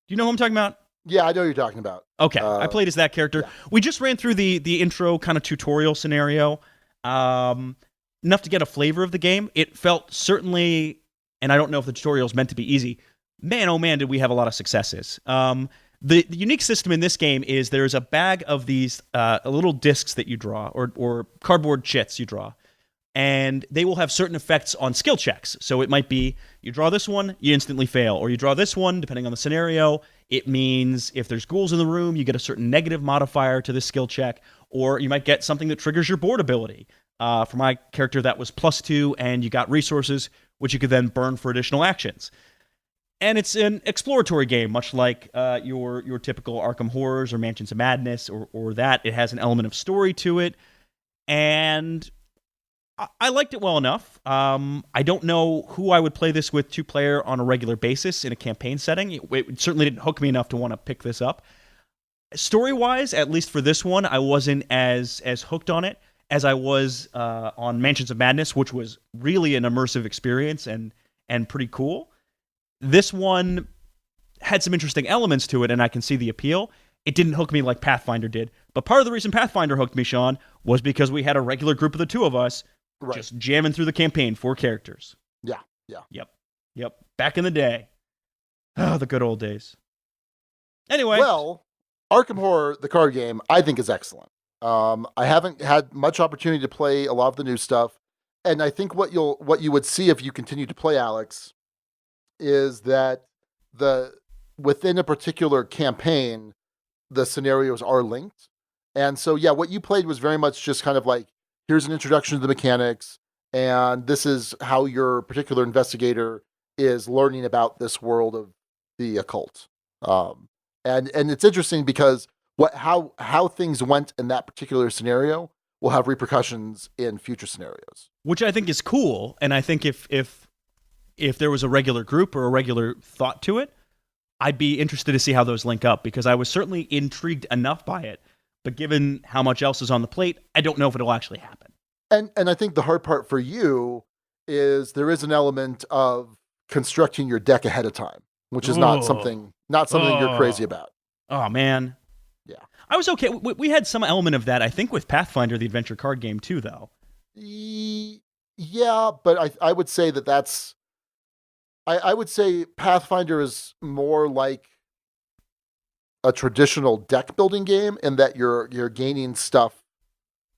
Do you know who I'm talking about? Yeah, I know who you're talking about. Okay, I played as that character. Yeah. We just ran through the intro kind of tutorial scenario, enough to get a flavor of the game. It felt certainly, and I don't know if the tutorial is meant to be easy, man, oh man, did we have a lot of successes. The unique system in this game is there's a bag of these little discs that you draw, or cardboard chits you draw, and they will have certain effects on skill checks. So it might be, you draw this one, you instantly fail, or you draw this one, depending on the scenario, it means if there's ghouls in the room, you get a certain negative modifier to the skill check, or you might get something that triggers your board ability. For my character, that was +2, and you got resources, which you could then burn for additional actions. And it's an exploratory game, much like your typical Arkham Horrors or Mansions of Madness or that. It has an element of story to it, and I liked it well enough. I don't know who I would play this with 2-player on a regular basis in a campaign setting. It certainly didn't hook me enough to want to pick this up. Story-wise, at least for this one, I wasn't as hooked on it as I was on Mansions of Madness, which was really an immersive experience and pretty cool. This one had some interesting elements to it, and I can see the appeal. it didn't hook me like Pathfinder did. But part of the reason Pathfinder hooked me, Sean, was because we had a regular group of the two of us just jamming through the campaign, 4 characters. Yeah. Yep. Back in the day. Oh, the good old days. Anyway. Well, Arkham Horror, the card game, I think is excellent. I haven't had much opportunity to play a lot of the new stuff. And I think what you would see if you continue to play, Alex, is that within a particular campaign, the scenarios are linked. And so, yeah, what you played was very much just kind of like, here's an introduction to the mechanics, and this is how your particular investigator is learning about this world of the occult. And it's interesting because how things went in that particular scenario will have repercussions in future scenarios. Which I think is cool, and I think if there was a regular group or a regular thought to it, I'd be interested to see how those link up, because I was certainly intrigued enough by it. But given how much else is on the plate, I don't know if it'll actually happen. And I think the hard part for you is there is an element of constructing your deck ahead of time, which is not something you're crazy about. Oh, man. Yeah. I was okay. We had some element of that, I think, with Pathfinder, the adventure card game, too, though. Yeah, but I would say that's... I would say Pathfinder is more like a traditional deck building game in that you're gaining stuff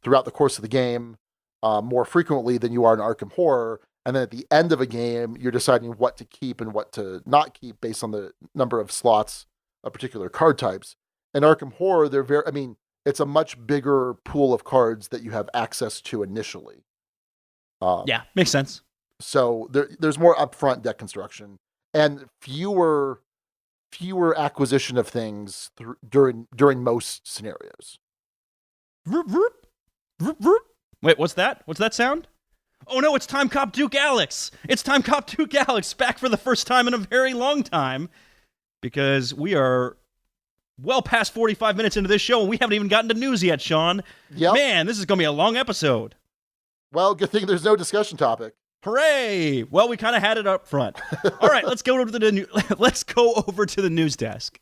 throughout the course of the game more frequently than you are in Arkham Horror. And then at the end of a game, you're deciding what to keep and what to not keep based on the number of slots of particular card types. In Arkham Horror, it's a much bigger pool of cards that you have access to initially. Yeah, makes sense. So there's more upfront deck construction and fewer acquisition of things during most scenarios. Wait, what's that? What's that sound? Oh no, it's Time Cop Duke Alex! It's Time Cop Duke Alex, back for the first time in a very long time, because we are well past 45 minutes into this show and we haven't even gotten to news yet, Sean. Yep. Man, this is going to be a long episode. Well, good thing there's no discussion topic. Hooray! Well, we kind of had it up front. All right, let's go over to the news desk.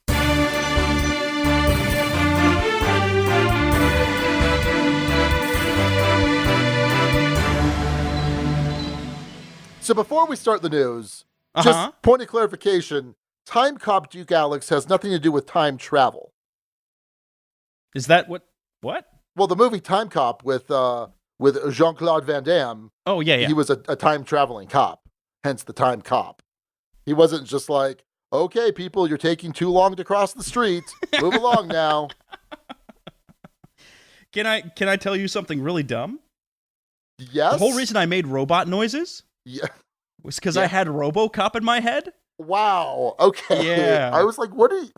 So before we start the news, just point of clarification, Time Cop Duke Alex has nothing to do with time travel. Is that what? Well, the movie Time Cop with Jean-Claude Van Damme. Oh, yeah. He was a time-traveling cop, hence the Time Cop. He wasn't just like, okay, people, you're taking too long to cross the street. Move along now. Can I tell you something really dumb? Yes. The whole reason I made robot noises was because I had RoboCop in my head. Wow. Okay. Yeah. I was like, what is?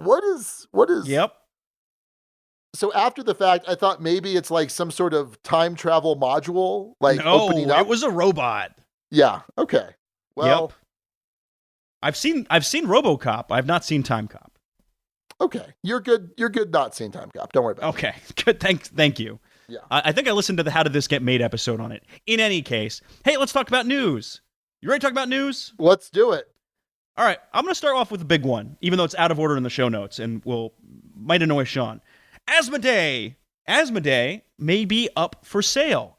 Yep. So after the fact, I thought maybe it's like some sort of time travel module, like opening up. It was a robot. Yeah. Okay. Well, yep. I've seen RoboCop. I've not seen Time Cop. Okay. You're good. You're good not seeing Time Cop. Don't worry about it. Okay. Good. Thank you. Yeah. I think I listened to the How Did This Get Made episode on it. In any case, hey, let's talk about news. You ready to talk about news? Let's do it. All right. I'm going to start off with the big one, even though it's out of order in the show notes and might annoy Sean. Asmodee may be up for sale.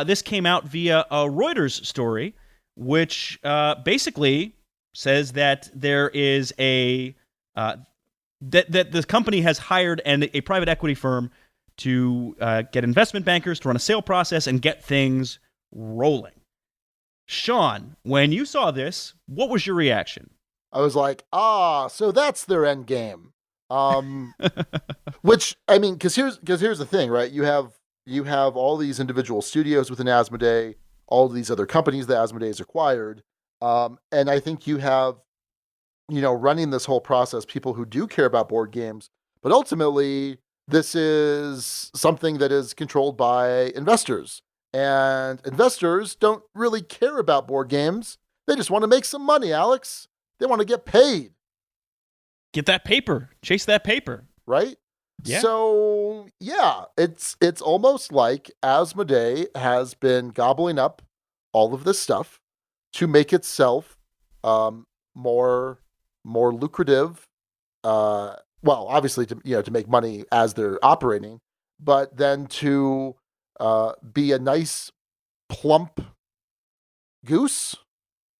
This came out via a Reuters story, which basically says that there is that the company has hired a private equity firm to get investment bankers to run a sale process and get things rolling. Sean, when you saw this, what was your reaction? I was like, so that's their end game. Which, I mean, because here's the thing, right? You have all these individual studios within Asmodee, all of these other companies that Asmodee has acquired, and I think you have, running this whole process, people who do care about board games, but ultimately this is something that is controlled by investors, and investors don't really care about board games. They just want to make some money, Alex. They want to get paid. Get that paper. Chase that paper. Right? Yeah. So, yeah, it's almost like Asmodee has been gobbling up all of this stuff to make itself more lucrative well, obviously to make money as they're operating, but then to be a nice plump goose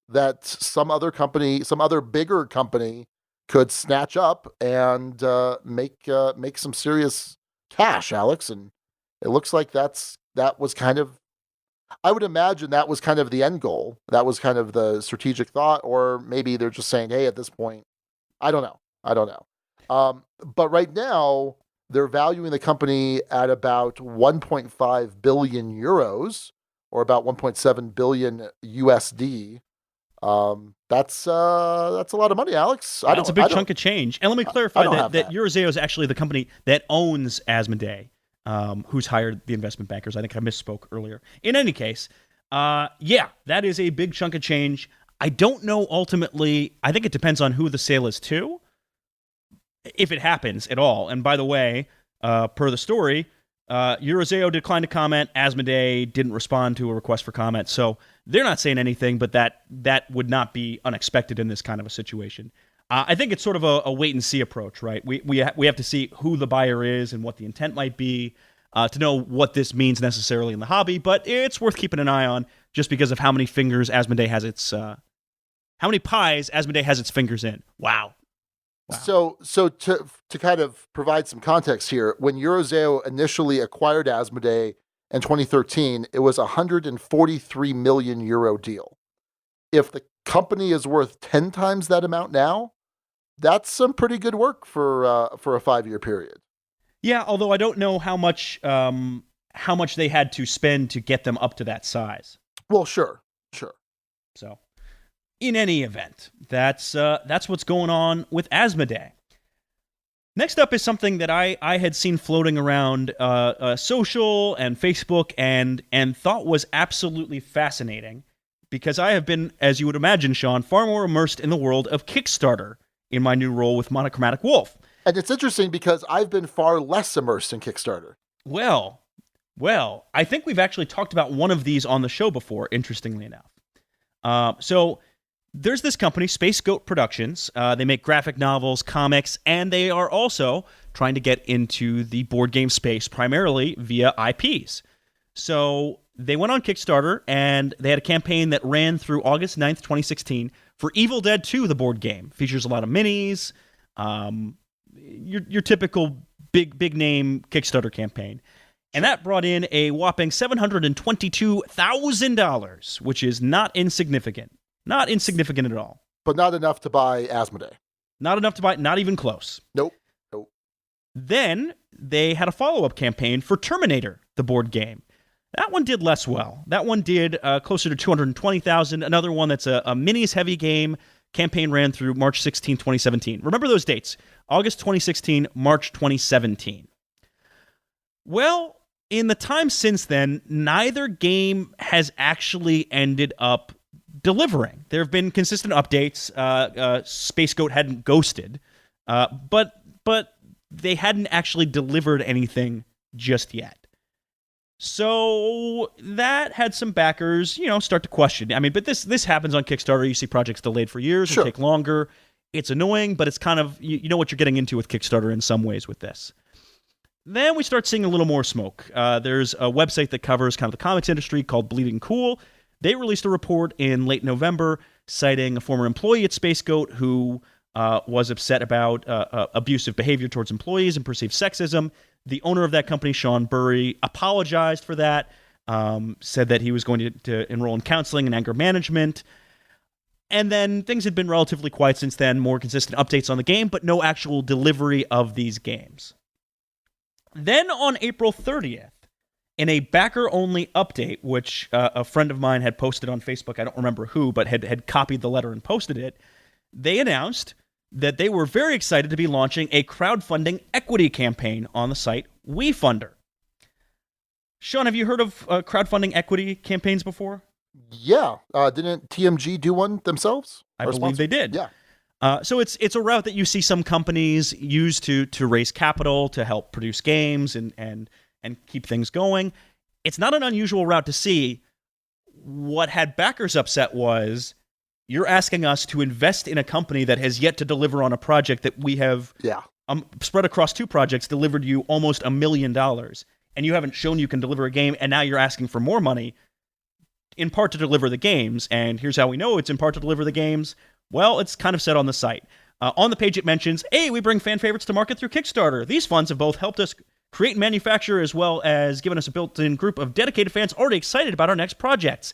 that some other bigger company could snatch up and make some serious cash, Alex. And it looks like that was kind of, I would imagine that was kind of the end goal. That was kind of the strategic thought, or maybe they're just saying, hey, at this point, I don't know. But right now, they're valuing the company at about 1.5 billion euros, or about 1.7 billion USD. That's a lot of money, Alex. That's a big chunk of change. And let me clarify that Eurozeo is actually the company that owns Asmodee, who's hired the investment bankers. I think I misspoke earlier. In any case, that is a big chunk of change. I don't know ultimately. I think it depends on who the sale is to, if it happens at all. And by the way, per the story, Eurozeo declined to comment. Asmodee didn't respond to a request for comment. So they're not saying anything, but that would not be unexpected in this kind of a situation. I think it's sort of a wait-and-see approach, right? We have to see who the buyer is and what the intent might be to know what this means necessarily in the hobby, but it's worth keeping an eye on just because of how many fingers Asmodee has how many pies Asmodee has its fingers in. Wow. So to kind of provide some context here, when Eurozeo initially acquired Asmodee in 2013, it was a 143 million euro deal. If the company is worth 10 times that amount now, that's some pretty good work for a 5-year period. Yeah, although I don't know how much they had to spend to get them up to that size. Well, sure. So, in any event, that's what's going on with Asmodee. Next up is something that I had seen floating around social and Facebook and thought was absolutely fascinating, because I have been, as you would imagine, Sean, far more immersed in the world of Kickstarter in my new role with Monochromatic Wolf. And it's interesting because I've been far less immersed in Kickstarter. Well, I think we've actually talked about one of these on the show before, interestingly enough. So there's this company, Space Goat Productions. They make graphic novels, comics, and they are also trying to get into the board game space, primarily via IPs. So they went on Kickstarter, and they had a campaign that ran through August 9th, 2016, for Evil Dead 2, the board game. Features a lot of minis, your typical big name Kickstarter campaign. And that brought in a whopping $722,000, which is not insignificant. Not insignificant at all. But not enough to buy Asmodee. Not enough to buy, not even close. Nope. Then they had a follow-up campaign for Terminator, the board game. That one did less well. That one did closer to $220,000. Another one that's a minis-heavy game. Campaign ran through March 16, 2017. Remember those dates. August 2016, March 2017. Well, in the time since then, neither game has actually ended up delivering. There have been consistent updates. Space Goat hadn't ghosted, but they hadn't actually delivered anything just yet. So that had some backers, start to question. I mean, but this happens on Kickstarter. You see projects delayed for years and take longer. It's annoying, but it's kind of, you know what you're getting into with Kickstarter in some ways with this. Then we start seeing a little more smoke. There's a website that covers kind of the comics industry called Bleeding Cool. They released a report in late November citing a former employee at Space Goat who was upset about abusive behavior towards employees and perceived sexism. The owner of that company, Sean Burry, apologized for that, said that he was going to enroll in counseling and anger management. And then things had been relatively quiet since then, more consistent updates on the game, but no actual delivery of these games. Then on April 30th, in a backer-only update, which a friend of mine had posted on Facebook, I don't remember who, but had copied the letter and posted it, they announced that they were very excited to be launching a crowdfunding equity campaign on the site WeFunder. Sean, have you heard of crowdfunding equity campaigns before? Yeah. Didn't TMG do one themselves? I believe they did. Yeah. So it's a route that you see some companies use to raise capital to help produce games and keep things going. It's not an unusual route to see. What had backers upset was, you're asking us to invest in a company that has yet to deliver on a project that we have spread across 2 projects, delivered you almost $1 million, and you haven't shown you can deliver a game, and now you're asking for more money, in part to deliver the games. And here's how we know it's in part to deliver the games. Well, it's kind of said on the site. On the page, it mentions, hey, we bring fan favorites to market through Kickstarter. These funds have both helped us create and manufacture, as well as given us a built-in group of dedicated fans already excited about our next projects.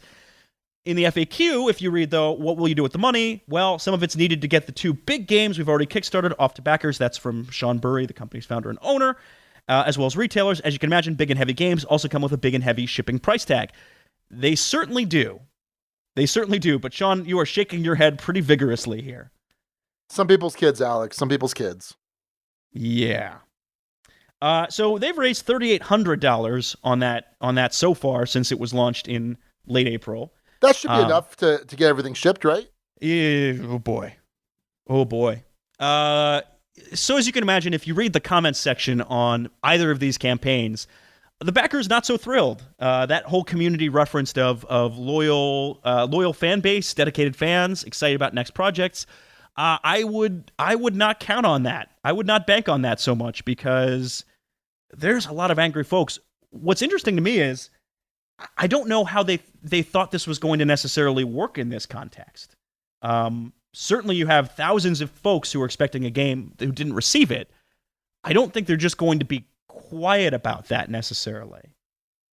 In the FAQ, if you read, though, what will you do with the money? Well, some of it's needed to get the 2 big games we've already kickstarted off to backers. That's from Sean Burry, the company's founder and owner, as well as retailers. As you can imagine, big and heavy games also come with a big and heavy shipping price tag. They certainly do. They certainly do. But, Sean, you are shaking your head pretty vigorously here. Some people's kids, Alex. Some people's kids. Yeah. So they've raised $3,800 on that so far since it was launched in late April. That should be enough to get everything shipped, right? Yeah, oh boy. So as you can imagine, if you read the comments section on either of these campaigns, the backers not so thrilled. That whole community referenced of loyal fan base, dedicated fans, excited about next projects. I would not count on that. I would not bank on that so much, because there's a lot of angry folks. What's interesting to me is I don't know how they thought this was going to necessarily work in this context. Certainly you have thousands of folks who are expecting a game who didn't receive it. I don't think they're just going to be quiet about that necessarily.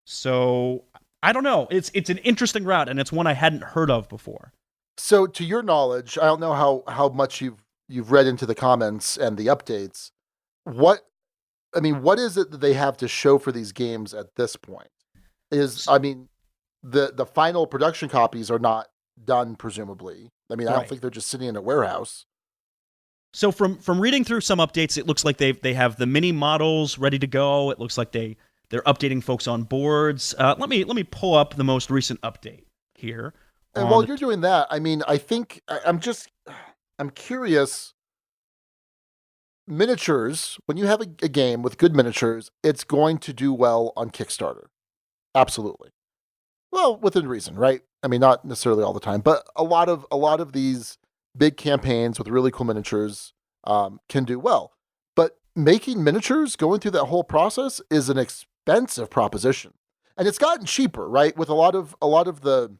So I don't know. It's an interesting route, and it's one I hadn't heard of before. So to your knowledge, I don't know how much you've read into the comments and the updates. What is it that they have to show for these games at this point? The final production copies are not done, presumably. I don't think they're just sitting in a warehouse. So from reading through some updates, it looks like they have the mini models ready to go. It looks like they're updating folks on boards. Let me pull up the most recent update here. And while you're doing that, I think I'm curious. Miniatures, when you have a game with good miniatures, it's going to do well on Kickstarter. Absolutely. Well, within reason, right? Not necessarily all the time, but a lot of these big campaigns with really cool miniatures can do well. But making miniatures, going through that whole process, is an expensive proposition. And it's gotten cheaper, right? With a lot of the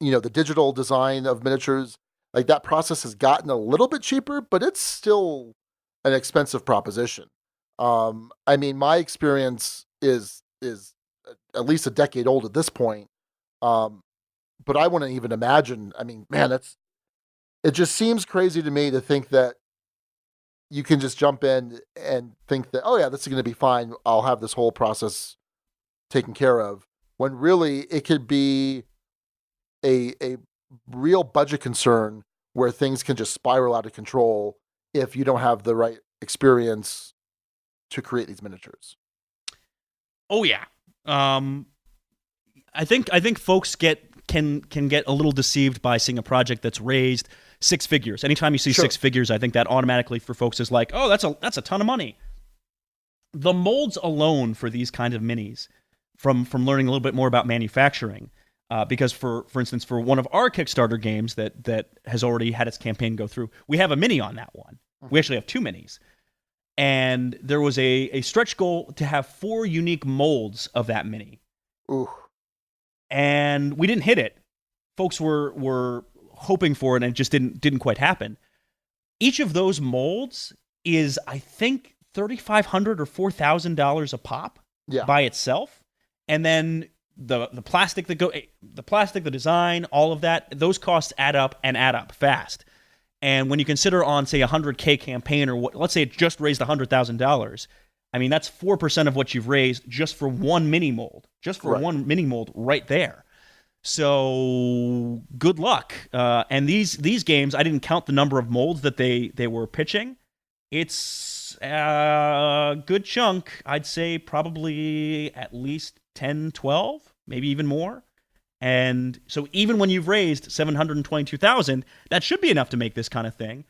the digital design of miniatures, like that process has gotten a little bit cheaper, but it's still an expensive proposition. My experience is at least a decade old at this point. But I wouldn't even imagine. It just seems crazy to me to think that you can just jump in and think that, oh yeah, this is going to be fine. I'll have this whole process taken care of, when really it could be a real budget concern where things can just spiral out of control if you don't have the right experience to create these miniatures. Oh yeah. I think folks can get a little deceived by seeing a project that's raised 6 figures. Anytime you see 6 figures, I think that automatically for folks is like, oh, that's a ton of money. The molds alone for these kind of minis, from learning a little bit more about manufacturing, because for instance, for one of our Kickstarter games that has already had its campaign go through, we have a mini on that one. We actually have 2 minis. And there was a stretch goal to have 4 unique molds of that mini. Ooh. And we didn't hit it. Folks were hoping for it, and it just didn't quite happen. Each of those molds is, I think, $3,500 or $4,000 a pop by itself. And then the plastic the design, all of that, those costs add up fast. And when you consider on, say, a $100K campaign, or let's say it just raised $100,000, that's 4% of what you've raised just for one mini mold, one mini mold right there. So good luck. And these games, I didn't count the number of molds that they were pitching. It's a good chunk. I'd say probably at least 10, 12, maybe even more. And so even when you've raised $722,000, that should be enough to make this kind of thing.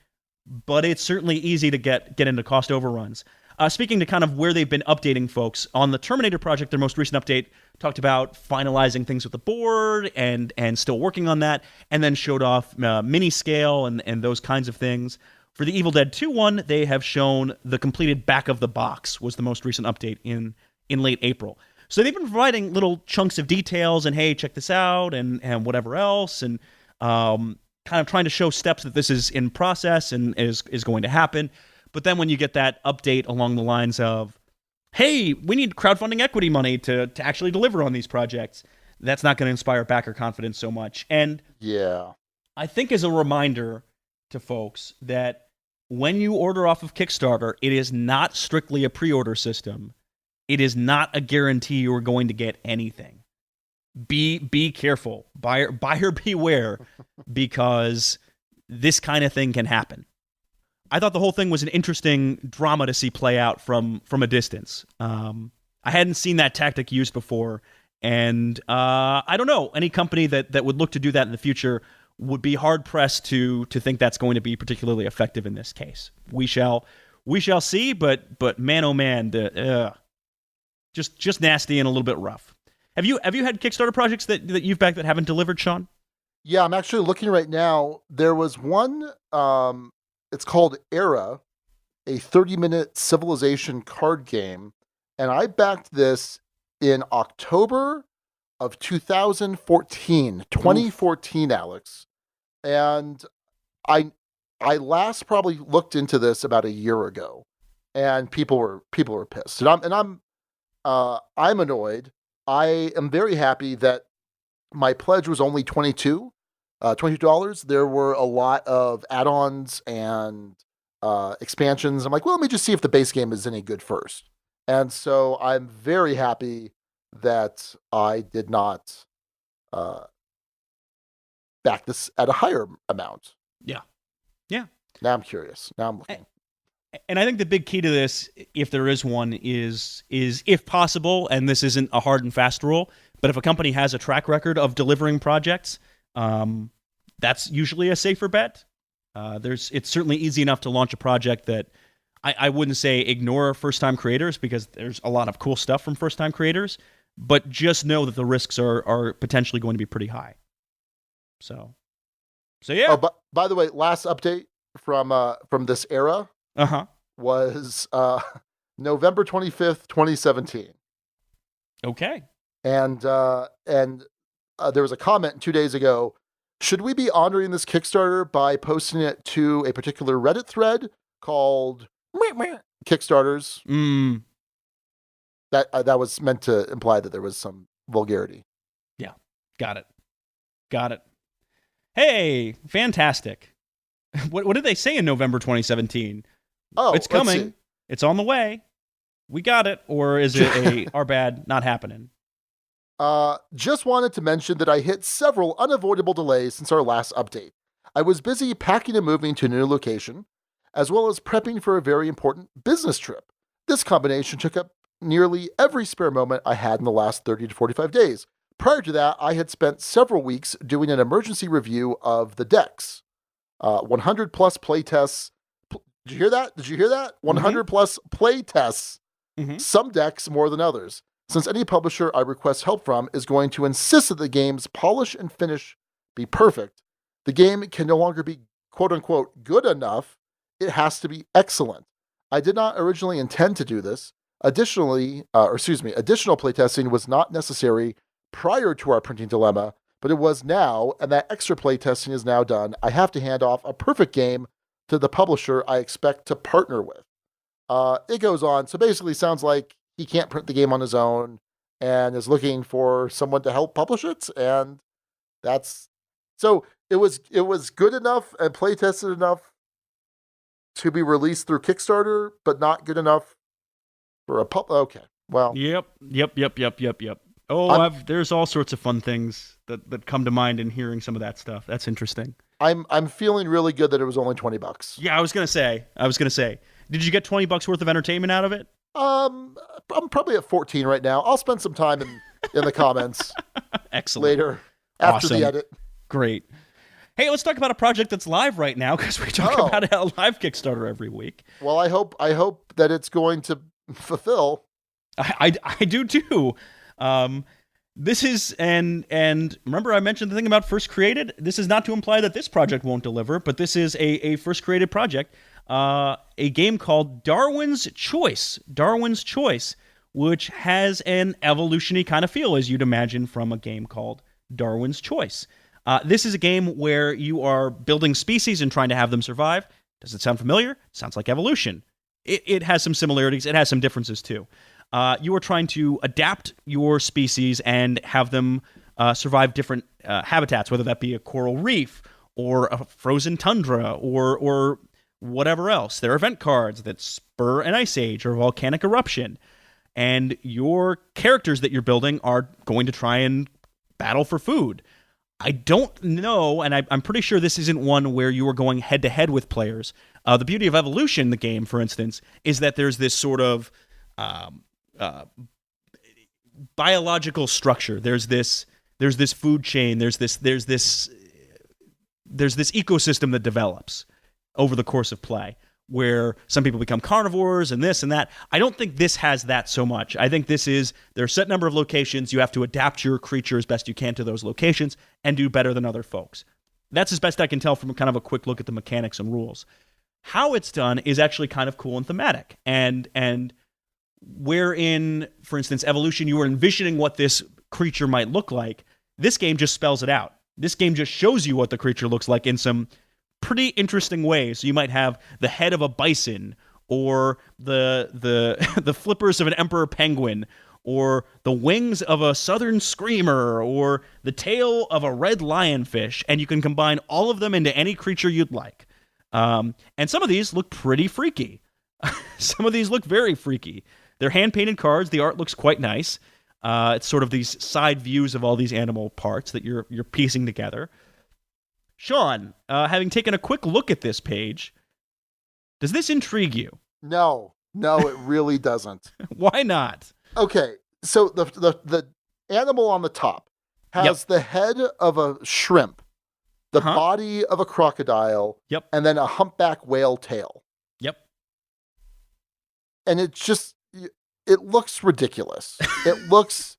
But it's certainly easy to get into cost overruns. Speaking to kind of where they've been updating folks, on the Terminator project, their most recent update talked about finalizing things with the board and still working on that, and then showed off mini scale and those kinds of things. For the Evil Dead 2 one, they have shown the completed back of the box was the most recent update in late April. So they've been providing little chunks of details and, hey, check this out and whatever else, and kind of trying to show steps that this is in process and is going to happen. But then when you get that update along the lines of, hey, we need crowdfunding equity money to actually deliver on these projects, that's not going to inspire backer confidence so much. And Yeah. I think as a reminder to folks that when you order off of Kickstarter, it is not strictly a pre-order system. It is not a guarantee you are going to get anything. Be careful. Buyer beware, because this kind of thing can happen. I thought the whole thing was an interesting drama to see play out from a distance. I hadn't seen that tactic used before, and I don't know, any company that would look to do that in the future would be hard pressed to think that's going to be particularly effective in this case. We shall see, but man, oh man, just nasty and a little bit rough. Have you had Kickstarter projects that you've backed that haven't delivered, Sean? Yeah, I'm actually looking right now. There was one, it's called Era, a 30-minute civilization card game, and I backed this in October of 2014, Alex. And I last probably looked into this about a year ago, and people were pissed. And I'm annoyed. I am very happy that my pledge was only $22. There were a lot of add-ons and expansions. I'm like, well, let me just see if the base game is any good first. And so I'm very happy that I did not back this at a higher amount. Yeah. Now I'm curious. Now I'm looking. And I think the big key to this, if there is one, is if possible, and this isn't a hard and fast rule, but if a company has a track record of delivering projects, that's usually a safer bet. It's certainly easy enough to launch a project that I wouldn't say ignore first-time creators, because there's a lot of cool stuff from first-time creators, but just know that the risks are potentially going to be pretty high. So yeah. Oh, but by the way, last update from this Era was November 25th, 2017. Okay. And there was a comment 2 days ago. Should we be honoring this Kickstarter by posting it to a particular Reddit thread called Kickstarters? That was meant to imply that there was some vulgarity. Yeah. Got it. Hey, fantastic. What did they say in November 2017? Oh, it's coming. It's on the way. We got it. Or is it our bad, not happening? Just wanted to mention that I hit several unavoidable delays since our last update. I was busy packing and moving to a new location, as well as prepping for a very important business trip. This combination took up nearly every spare moment I had in the last 30 to 45 days. Prior to that, I had spent several weeks doing an emergency review of the decks. 100 plus play tests. Did you hear that? 100 plus play tests. Some decks more than others, since any publisher I request help from is going to insist that the game's polish and finish be perfect. The game can no longer be quote-unquote good enough. It has to be excellent. I did not originally intend to do this. Additional playtesting was not necessary prior to our printing dilemma, but it was now, and that extra playtesting is now done. I have to hand off a perfect game to the publisher I expect to partner with. It goes on. So basically sounds like he can't print the game on his own and is looking for someone to help publish it. And that's, so it was good enough and play tested enough to be released through Kickstarter, but not good enough for a okay. Well, Yep. Oh, there's all sorts of fun things that come to mind in hearing some of that stuff. That's interesting. I'm feeling really good that it was only $20. Yeah, I was gonna say. Did you get $20 worth of entertainment out of it? I'm probably at 14 right now. I'll spend some time in the comments. Excellent. Later after Awesome. the edit. Great. Hey, let's talk about a project that's live right now, because we talk about a live Kickstarter every week. Well, I hope that it's going to fulfill. I do too. This is, and remember I mentioned the thing about first created? This is not to imply that this project won't deliver, but this is a first created project, a game called Darwin's Choice, which has an evolution-y kind of feel, as you'd imagine from a game called Darwin's Choice. This is a game where you are building species and trying to have them survive. Does it sound familiar? It sounds like evolution. It has some similarities. It has some differences, too. You are trying to adapt your species and have them survive different habitats, whether that be a coral reef or a frozen tundra or whatever else. There are event cards that spur an ice age or volcanic eruption. And your characters that you're building are going to try and battle for food. I don't know, and I'm pretty sure this isn't one where you are going head-to-head with players. The beauty of evolution, the game, for instance, is that there's this sort of biological structure. There's this food chain. There's this ecosystem that develops over the course of play, where some people become carnivores and this and that. I don't think this has that so much. I think there are a set number of locations. You have to adapt your creature as best you can to those locations and do better than other folks. That's as best I can tell from kind of a quick look at the mechanics and rules. How it's done is actually kind of cool and thematic. And wherein, for instance, evolution, you were envisioning what this creature might look like, this game just spells it out. This game just shows you what the creature looks like in some pretty interesting ways. So you might have the head of a bison, or the flippers of an emperor penguin, or the wings of a southern screamer, or the tail of a red lionfish, and you can combine all of them into any creature you'd like. And some of these look pretty freaky. Some of these look very freaky. They're hand-painted cards. The art looks quite nice. It's sort of these side views of all these animal parts that you're piecing together. Sean, having taken a quick look at this page, does this intrigue you? No, it really doesn't. Why not? Okay, so the animal on the top has the head of a shrimp, the body of a crocodile, and then a humpback whale tail. Yep. And it looks ridiculous. It looks,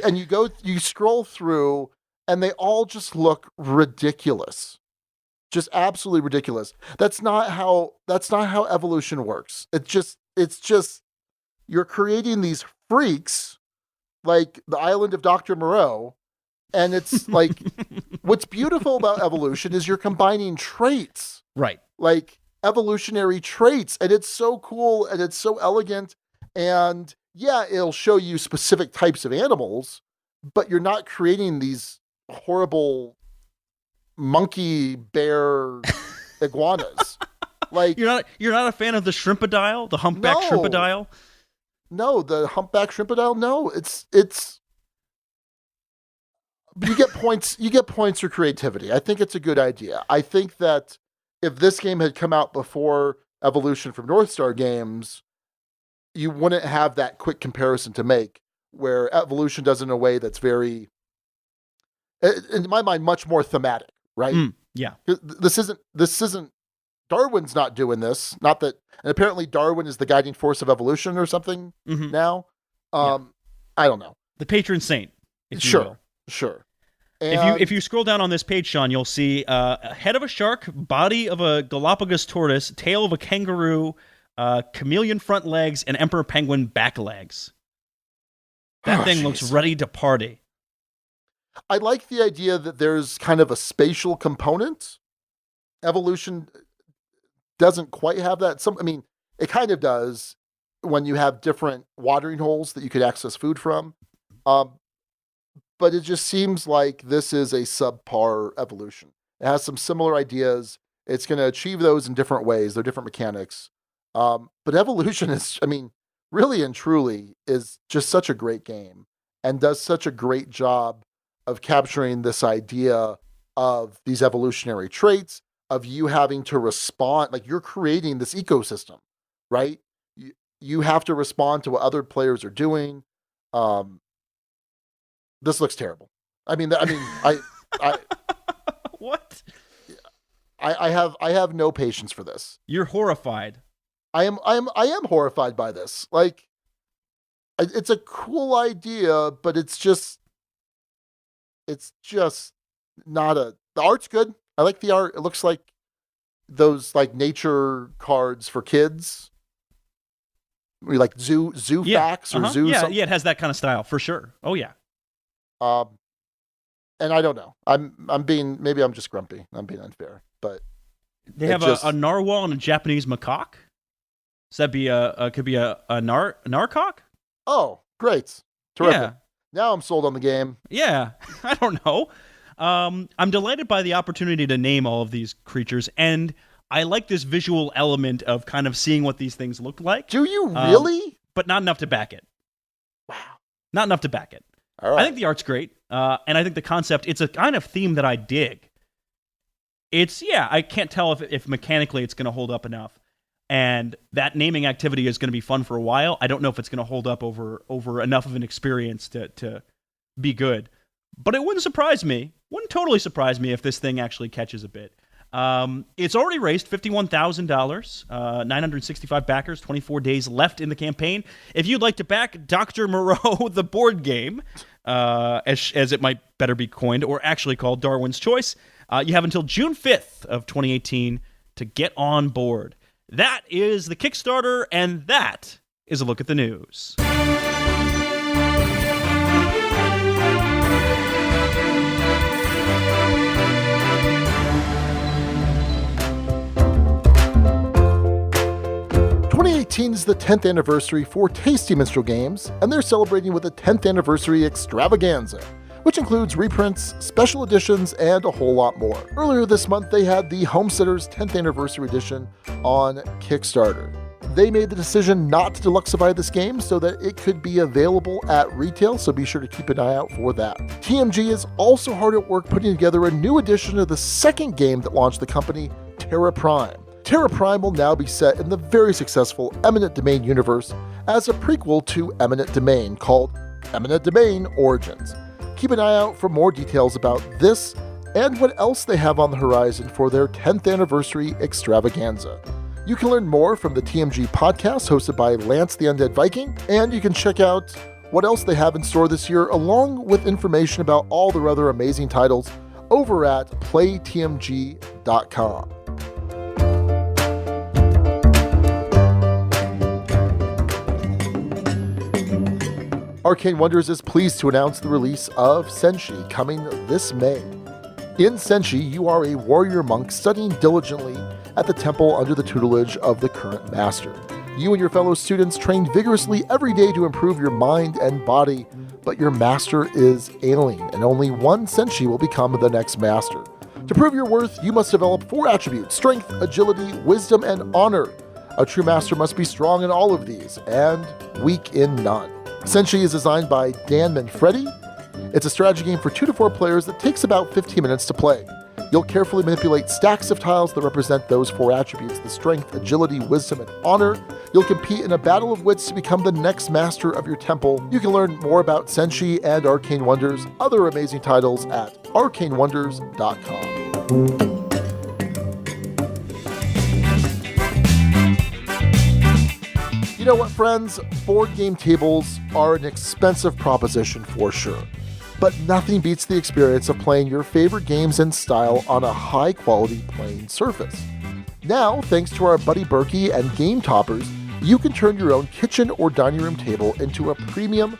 and you scroll through, and they all just look ridiculous. Just absolutely ridiculous. That's not how evolution works. It's just you're creating these freaks like the island of Dr. Moreau, and it's like what's beautiful about evolution is you're combining traits. Right. Like evolutionary traits, and it's so cool and it's so elegant, and yeah, it'll show you specific types of animals, but you're not creating these horrible monkey bear iguanas. Like you're not a fan of the shrimpadile, the humpback shrimpadile? No, the humpback shrimpadile. No, it's you get points for creativity. I think it's a good idea. I think that if this game had come out before Evolution from North Star Games, you wouldn't have that quick comparison to make, where Evolution does it in a way that's very, in my mind, much more thematic, right? Yeah. This isn't, Darwin's not doing this. Not that, and apparently Darwin is the guiding force of evolution or something now. I don't know. The patron saint, if you will. Sure. And if you scroll down on this page, Sean, you'll see a head of a shark, body of a Galapagos tortoise, tail of a kangaroo, chameleon front legs, and emperor penguin back legs. That thing looks ready to party. I like the idea that there's kind of a spatial component. Evolution doesn't quite have that. It kind of does when you have different watering holes that you could access food from. But it just seems like this is a subpar evolution. It has some similar ideas. It's going to achieve those in different ways. They're different mechanics. But evolution is, really and truly is just such a great game and does such a great job of capturing this idea of these evolutionary traits, of you having to respond, like you're creating this ecosystem, right? You have to respond to what other players are doing. This looks terrible. I what? I have no patience for this. You're horrified. I am horrified by this. Like, It's a cool idea, but it's just not the art's good. I like the art. It looks like those like nature cards for kids. We like zoo facts or zoo. Yeah, it has that kind of style for sure. Oh yeah. And I don't know. Maybe I'm just grumpy. I'm being unfair, but they have a narwhal and a Japanese macaque. So that'd be could be a narcock? Oh, great. Terrific. Yeah. Now I'm sold on the game. Yeah. I don't know. I'm delighted by the opportunity to name all of these creatures, and I like this visual element of kind of seeing what these things look like. Do you really? But not enough to back it. Wow. Not enough to back it. All right. I think the art's great, and I think the concept, it's a kind of theme that I dig. I can't tell if mechanically it's going to hold up enough, and that naming activity is going to be fun for a while. I don't know if it's going to hold up over enough of an experience to be good, but it wouldn't totally surprise me if this thing actually catches a bit. It's already raised $51,000, 965 backers, 24 days left in the campaign. If you'd like to back Dr. Moreau, the board game, as it might better be coined, or actually called Darwin's Choice, you have until June 5th of 2018 to get on board. That is the Kickstarter, and that is a look at the news. 2018 is the 10th anniversary for Tasty Minstrel Games, and they're celebrating with a 10th anniversary extravaganza, which includes reprints, special editions, and a whole lot more. Earlier this month, they had the Homesteaders 10th anniversary edition on Kickstarter. They made the decision not to deluxify this game so that it could be available at retail, so be sure to keep an eye out for that. TMG is also hard at work putting together a new edition of the second game that launched the company, Terra Prime. Terra Prime will now be set in the very successful Eminent Domain universe as a prequel to Eminent Domain called Eminent Domain Origins. Keep an eye out for more details about this and what else they have on the horizon for their 10th anniversary extravaganza. You can learn more from the TMG podcast hosted by Lance the Undead Viking, and you can check out what else they have in store this year, along with information about all their other amazing titles over at playtmg.com. Arcane Wonders is pleased to announce the release of Senshi coming this May. In Senshi, you are a warrior monk studying diligently at the temple under the tutelage of the current master. You and your fellow students train vigorously every day to improve your mind and body, but your master is ailing, and only one Senshi will become the next master. To prove your worth, you must develop 4 attributes: strength, agility, wisdom, and honor. A true master must be strong in all of these, and weak in none. Senshi is designed by Dan Manfredi. It's a strategy game for 2 to 4 players that takes about 15 minutes to play. You'll carefully manipulate stacks of tiles that represent those 4 attributes: the strength, agility, wisdom, and honor. You'll compete in a battle of wits to become the next master of your temple. You can learn more about Senshi and Arcane Wonders, other amazing titles at arcanewonders.com. You know what, friends? Board game tables are an expensive proposition for sure, but nothing beats the experience of playing your favorite games in style on a high-quality playing surface. Now, thanks to our buddy Berkey and Game Toppers, you can turn your own kitchen or dining room table into a premium,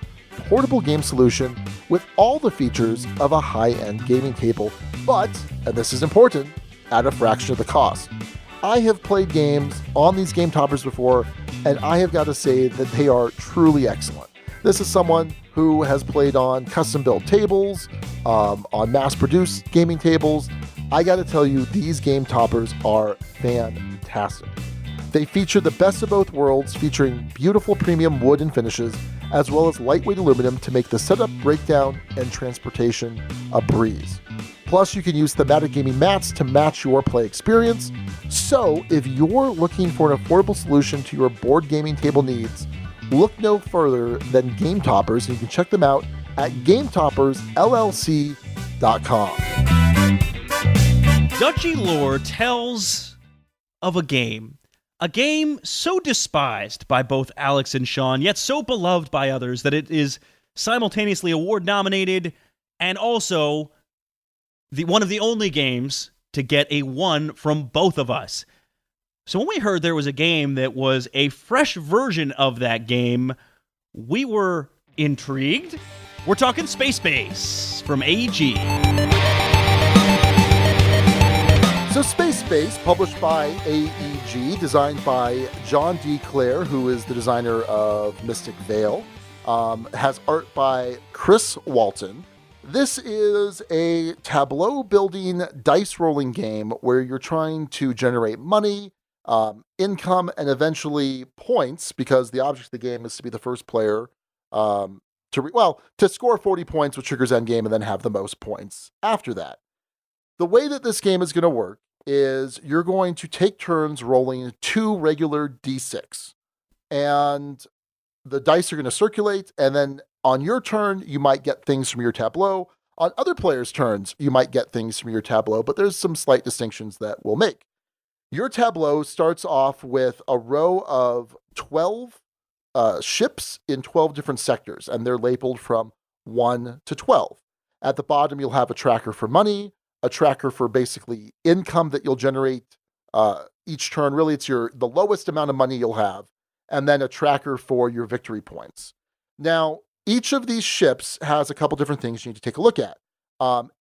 portable game solution with all the features of a high-end gaming table, but, and this is important, at a fraction of the cost. I have played games on these Game Toppers before, and I have got to say that they are truly excellent. This is someone who has played on custom-built tables, on mass-produced gaming tables. I got to tell you, these Game Toppers are fantastic. They feature the best of both worlds, featuring beautiful premium wood and finishes, as well as lightweight aluminum to make the setup, breakdown, and transportation a breeze. Plus, you can use thematic gaming mats to match your play experience. So, if you're looking for an affordable solution to your board gaming table needs, look no further than Game Toppers, and you can check them out at GameToppersLLC.com. Duchy lore tells of a game A game so despised by both Alex and Sean, yet so beloved by others that it is simultaneously award-nominated and also one of the only games to get a 1 from both of us. So when we heard there was a game that was a fresh version of that game, we were intrigued. We're talking Space Base from AEG. So Space Base, published by AEG, designed by John D. Clare, who is the designer of Mystic Vale, has art by Chris Walton. This is a tableau-building, dice-rolling game where you're trying to generate money, income, and eventually points, because the object of the game is to be the first player to score 40 points, which triggers endgame, and then have the most points after that. The way that this game is going to work is you're going to take turns rolling 2 regular d6, and the dice are going to circulate, and then on your turn, you might get things from your tableau. On other players' turns, you might get things from your tableau, but there's some slight distinctions that we'll make. Your tableau starts off with a row of 12 ships in 12 different sectors, and they're labeled from 1 to 12. At the bottom, you'll have a tracker for money, a tracker for basically income that you'll generate each turn. Really, it's the lowest amount of money you'll have, and then a tracker for your victory points. Now, each of these ships has a couple different things you need to take a look at.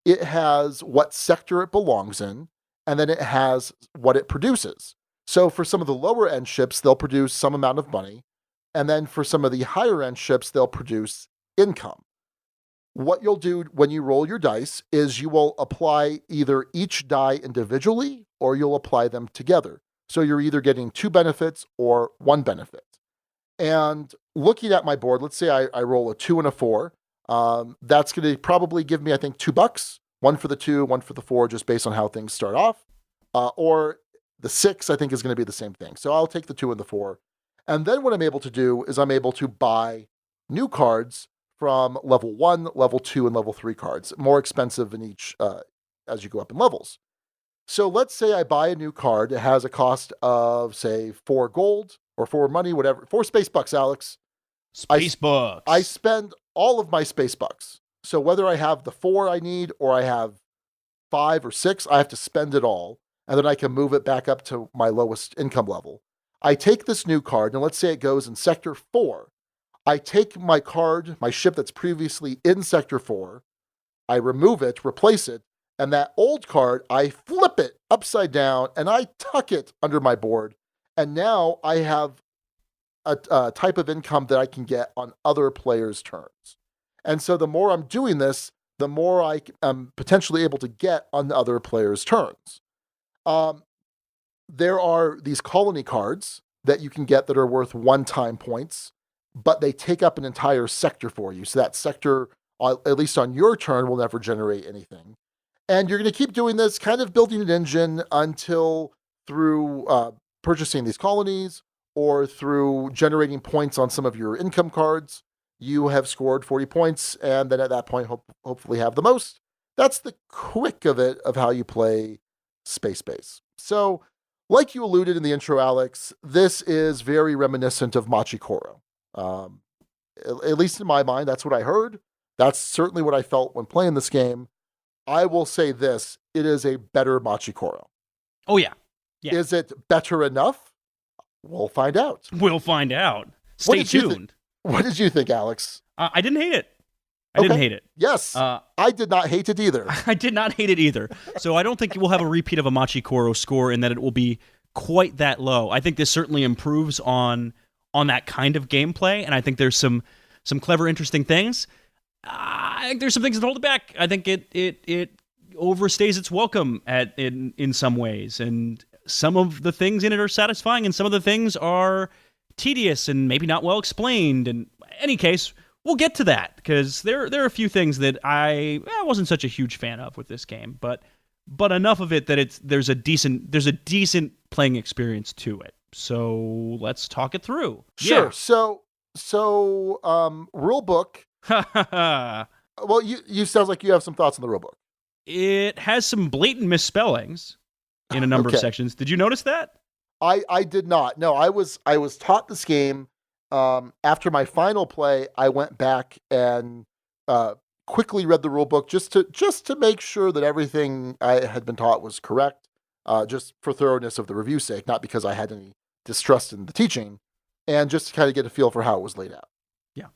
It has what sector it belongs in, and then it has what it produces. So for some of the lower end ships, they'll produce some amount of money, and then for some of the higher end ships, they'll produce income. What you'll do when you roll your dice is you will apply either each die individually or you'll apply them together. So you're either getting 2 benefits or 1 benefit. And looking at my board, let's say I roll a 2 and a 4. That's going to probably give me, I think, $2. 1 for the 2, 1 for the 4, just based on how things start off. Or the 6, I think, is going to be the same thing. So I'll take the 2 and the 4. And then what I'm able to do is I'm able to buy new cards from level 1, level 2, and level 3 cards, more expensive in each as you go up in levels. So let's say I buy a new card. It has a cost of, say, 4 gold or 4 money, whatever. 4 space bucks, Alex. Space bucks. I spend all of my space bucks. So whether I have the 4 I need or I have 5 or 6, I have to spend it all. And then I can move it back up to my lowest income level. I take this new card, and let's say it goes in Sector 4. I take my card, my ship that's previously in Sector 4, I remove it, replace it, and that old card, I flip it upside down, and I tuck it under my board. And now I have a type of income that I can get on other players' turns. And so the more I'm doing this, the more I am potentially able to get on the other players' turns. There are these colony cards that you can get that are worth one-time points, but they take up an entire sector for you. So that sector, at least on your turn, will never generate anything. And you're going to keep doing this, kind of building an engine until through purchasing these colonies or through generating points on some of your income cards, you have scored 40 points, and then at that point, hopefully have the most. That's the quick of it of how you play Space Base. So, like you alluded in the intro, Alex, this is very reminiscent of Machi Koro. At least in my mind, that's what I heard. That's certainly what I felt when playing this game. I will say this, it is a better Machi Koro. Oh, yeah. Is it better enough? We'll find out. We'll find out. Stay tuned. What did you think, Alex? I didn't hate it. I didn't hate it. Yes. I did not hate it either. I did not hate it either. So I don't think we'll have a repeat of a Machi Koro score in that it will be quite that low. I think this certainly improves on that kind of gameplay, and I think there's some clever, interesting things. I think there's some things that hold it back. I think it overstays its welcome in some ways, and some of the things in it are satisfying, and some of the things are tedious and maybe not well explained. And in any case, we'll get to that, because there are a few things that I wasn't such a huge fan of with this game, but enough of it that there's a decent playing experience to it. So let's talk it through. Sure. Yeah. So rule book. Well, you sounds like you have some thoughts on the rule book. It has some blatant misspellings in a number of sections. Did you notice that? I did not. No, I was taught this game. After my final play, I went back and quickly read the rule book just to make sure that everything I had been taught was correct, just for thoroughness of the review's sake, not because I had any distrust in the teaching, and just to kind of get a feel for how it was laid out. Yeah.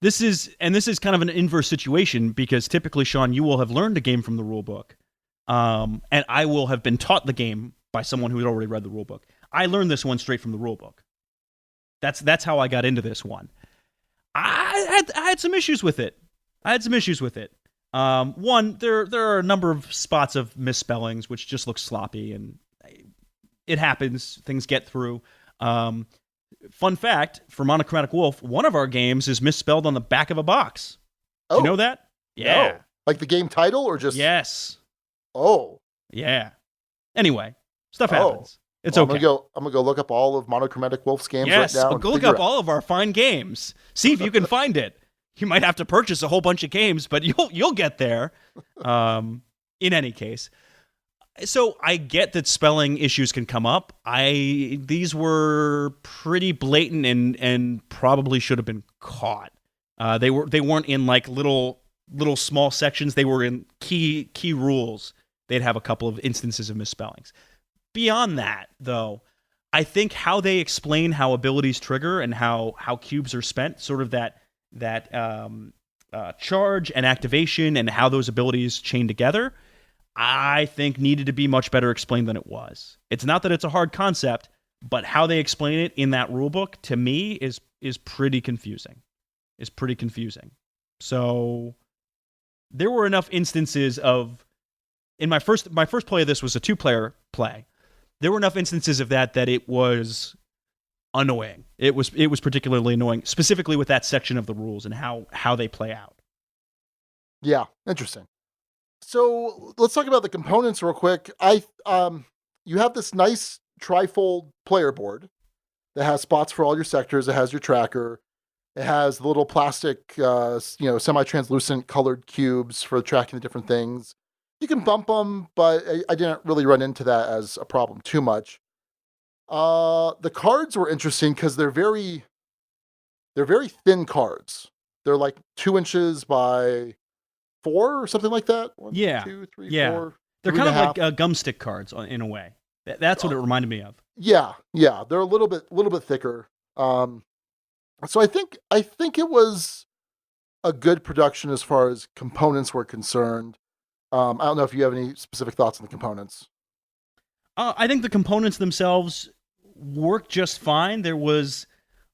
This is kind of an inverse situation, because typically, Sean, you will have learned a game from the rule book, and I will have been taught the game by someone who had already read the rule book. I learned this one straight from the rule book. That's how I got into this one. I had some issues with it. One, there are a number of spots of misspellings which just look sloppy, and it happens. Things get through. Fun fact, for Monochromatic Wolf, one of our games is misspelled on the back of a box. Do you know that? Yeah. No. Like the game title, or just... Yes. Oh. Yeah. Anyway, stuff happens. It's okay. I'm gonna go look up all of Monochromatic Wolf's games right now. Yes, go look up all of our fine games. See if you can find it. You might have to purchase a whole bunch of games, but you'll get there. In any case, so I get that spelling issues can come up. These were pretty blatant and probably should have been caught. They weren't in like little small sections. They were in key rules. They'd have a couple of instances of misspellings. Beyond that, though, I think how they explain how abilities trigger and how cubes are spent, sort of that charge and activation and how those abilities chain together, I think needed to be much better explained than it was. It's not that it's a hard concept, but how they explain it in that rulebook, to me, is pretty confusing. So there were enough instances of... In my first play of this was a 2-player play. There were enough instances of that it was annoying. It was particularly annoying, specifically with that section of the rules and how they play out. Yeah, interesting. So let's talk about the components real quick. You have this nice trifold player board that has spots for all your sectors. It has your tracker. It has the little plastic, semi-translucent colored cubes for tracking the different things. You can bump them, but I didn't really run into that as a problem too much. The cards were interesting because they're very thin cards. They're like 2 inches by 4 or something like that. 1, 2, 3, 4. They're kind of like gumstick cards in a way. That's what it reminded me of. Yeah. They're a little bit thicker. So I think it was a good production as far as components were concerned. I don't know if you have any specific thoughts on the components. I think the components themselves work just fine. There was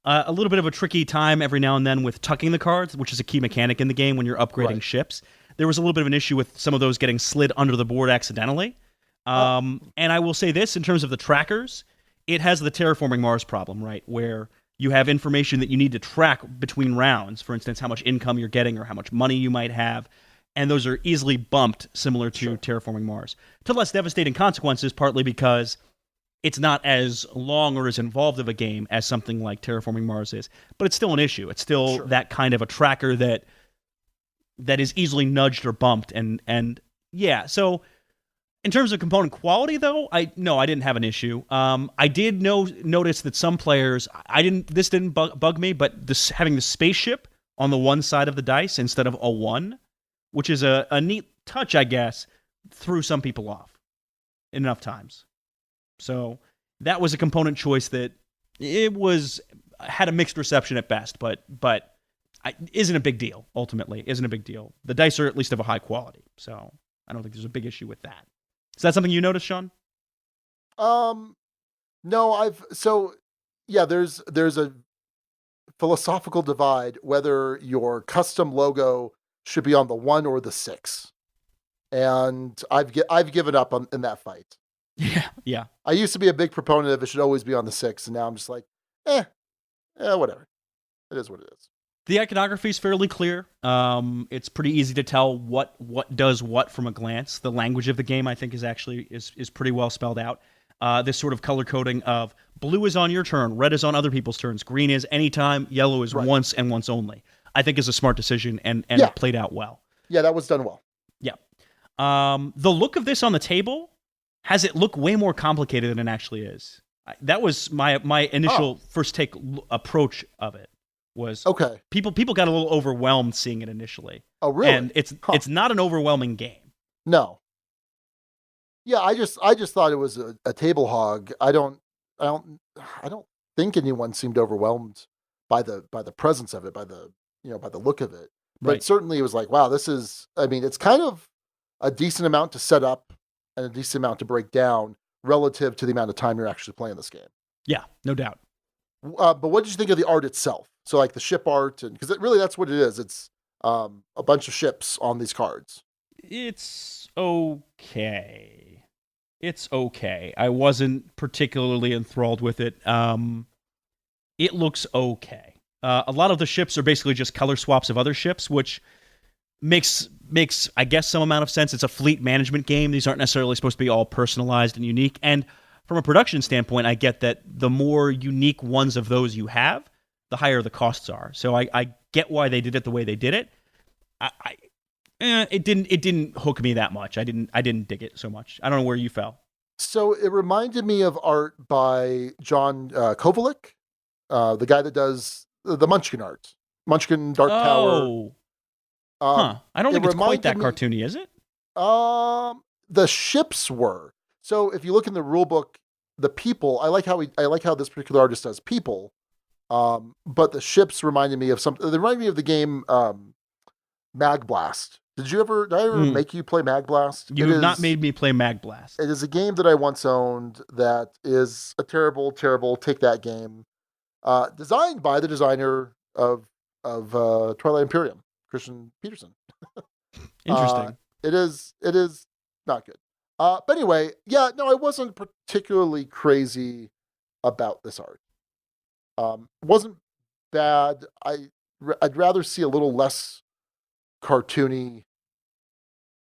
a little bit of a tricky time every now and then with tucking the cards, which is a key mechanic in the game when you're upgrading ships. There was a little bit of an issue with some of those getting slid under the board accidentally. And I will say this, in terms of the trackers, it has the Terraforming Mars problem, right? Where you have information that you need to track between rounds. For instance, how much income you're getting or how much money you might have. And those are easily bumped, similar to Terraforming Mars, to less devastating consequences, partly because it's not as long or as involved of a game as something like Terraforming Mars is. But it's still an issue. It's still that kind of a tracker that is easily nudged or bumped. And yeah, so in terms of component quality, though, I didn't have an issue. I did notice that some players, this didn't bug me, but having the spaceship on the one side of the dice instead of a 1, which is a neat touch, I guess, threw some people off enough times. So that was a component choice that had a mixed reception at best, but isn't a big deal, ultimately. Isn't a big deal. The dice are at least of a high quality, so I don't think there's a big issue with that. Is that something you noticed, Sean? No, there's a philosophical divide whether your custom logo should be on the 1 or the 6. And I've given up in that fight. Yeah. I used to be a big proponent of it should always be on the 6, and now I'm just like, whatever. It is what it is. The iconography is fairly clear. It's pretty easy to tell what does what from a glance. The language of the game, I think, is pretty well spelled out. This sort of color coding of blue is on your turn, red is on other people's turns, green is anytime, yellow is once and once only, I think is a smart decision and it played out well. Yeah, that was done well. Yeah. The look of this on the table has it look way more complicated than it actually is. That was my initial first take approach of it. Was Okay. People got a little overwhelmed seeing it initially. Oh, really? And it's not an overwhelming game. No. Yeah, I just thought it was a table hog. I don't think anyone seemed overwhelmed by the presence of it, by the look of it. But Right. certainly it was like, wow, it's kind of a decent amount to set up and a decent amount to break down relative to the amount of time you're actually playing this game. Yeah, no doubt. But what did you think of the art itself? So like the ship art, and because really that's what it is. It's a bunch of ships on these cards. It's okay. It's okay. I wasn't particularly enthralled with it. It looks okay. A lot of the ships are basically just color swaps of other ships, which makes I guess some amount of sense. It's a fleet management game. These aren't necessarily supposed to be all personalized and unique. And from a production standpoint, I get that the more unique ones of those you have, the higher the costs are. So I get why they did it the way they did it. It didn't hook me that much. I didn't dig it so much. I don't know where you fell. So it reminded me of art by John Kovalik, the guy that does the Munchkin art, Munchkin Dark Tower. I don't think it's quite that cartoony, is it? The ships were. So if you look in the rule book, the people, I like how this particular artist does people. But the ships reminded me of something. They reminded me of the game Mag Blast. Did I ever make you play Mag Blast? You have not made me play Mag Blast. It is a game that I once owned that is a terrible, terrible take that game. Designed by the designer of Twilight Imperium, Christian Peterson. Interesting. It is not good. But anyway, yeah, no, I wasn't particularly crazy about this art. Wasn't bad. I'd rather see a little less cartoony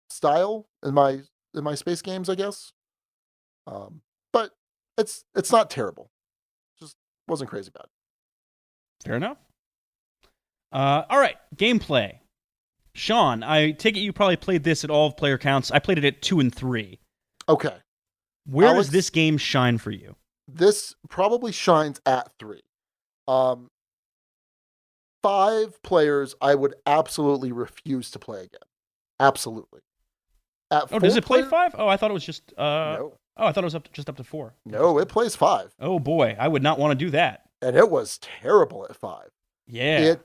style in my space games, I guess. But it's not terrible. Just wasn't crazy about it. Fair enough. All right, gameplay. Sean, I take it you probably played this at all of player counts. I played it at 2 and 3. Okay. Where does this game shine for you? This probably shines at 3. 5 players, I would absolutely refuse to play again. Absolutely. At 4 does it play player- 5? Oh, I thought it was just. No. Oh, I thought it was just up to 4. No, it plays 5. Oh boy, I would not want to do that. And it was terrible at 5. Yeah.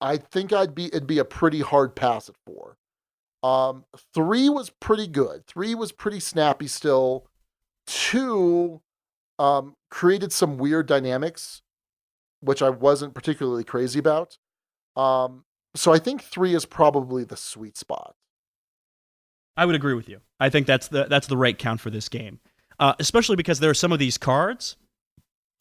I think it'd be a pretty hard pass at 4. 3 was pretty good. 3 was pretty snappy still. 2 created some weird dynamics, which I wasn't particularly crazy about. So I think 3 is probably the sweet spot. I would agree with you. I think that's the right count for this game, especially because there are some of these cards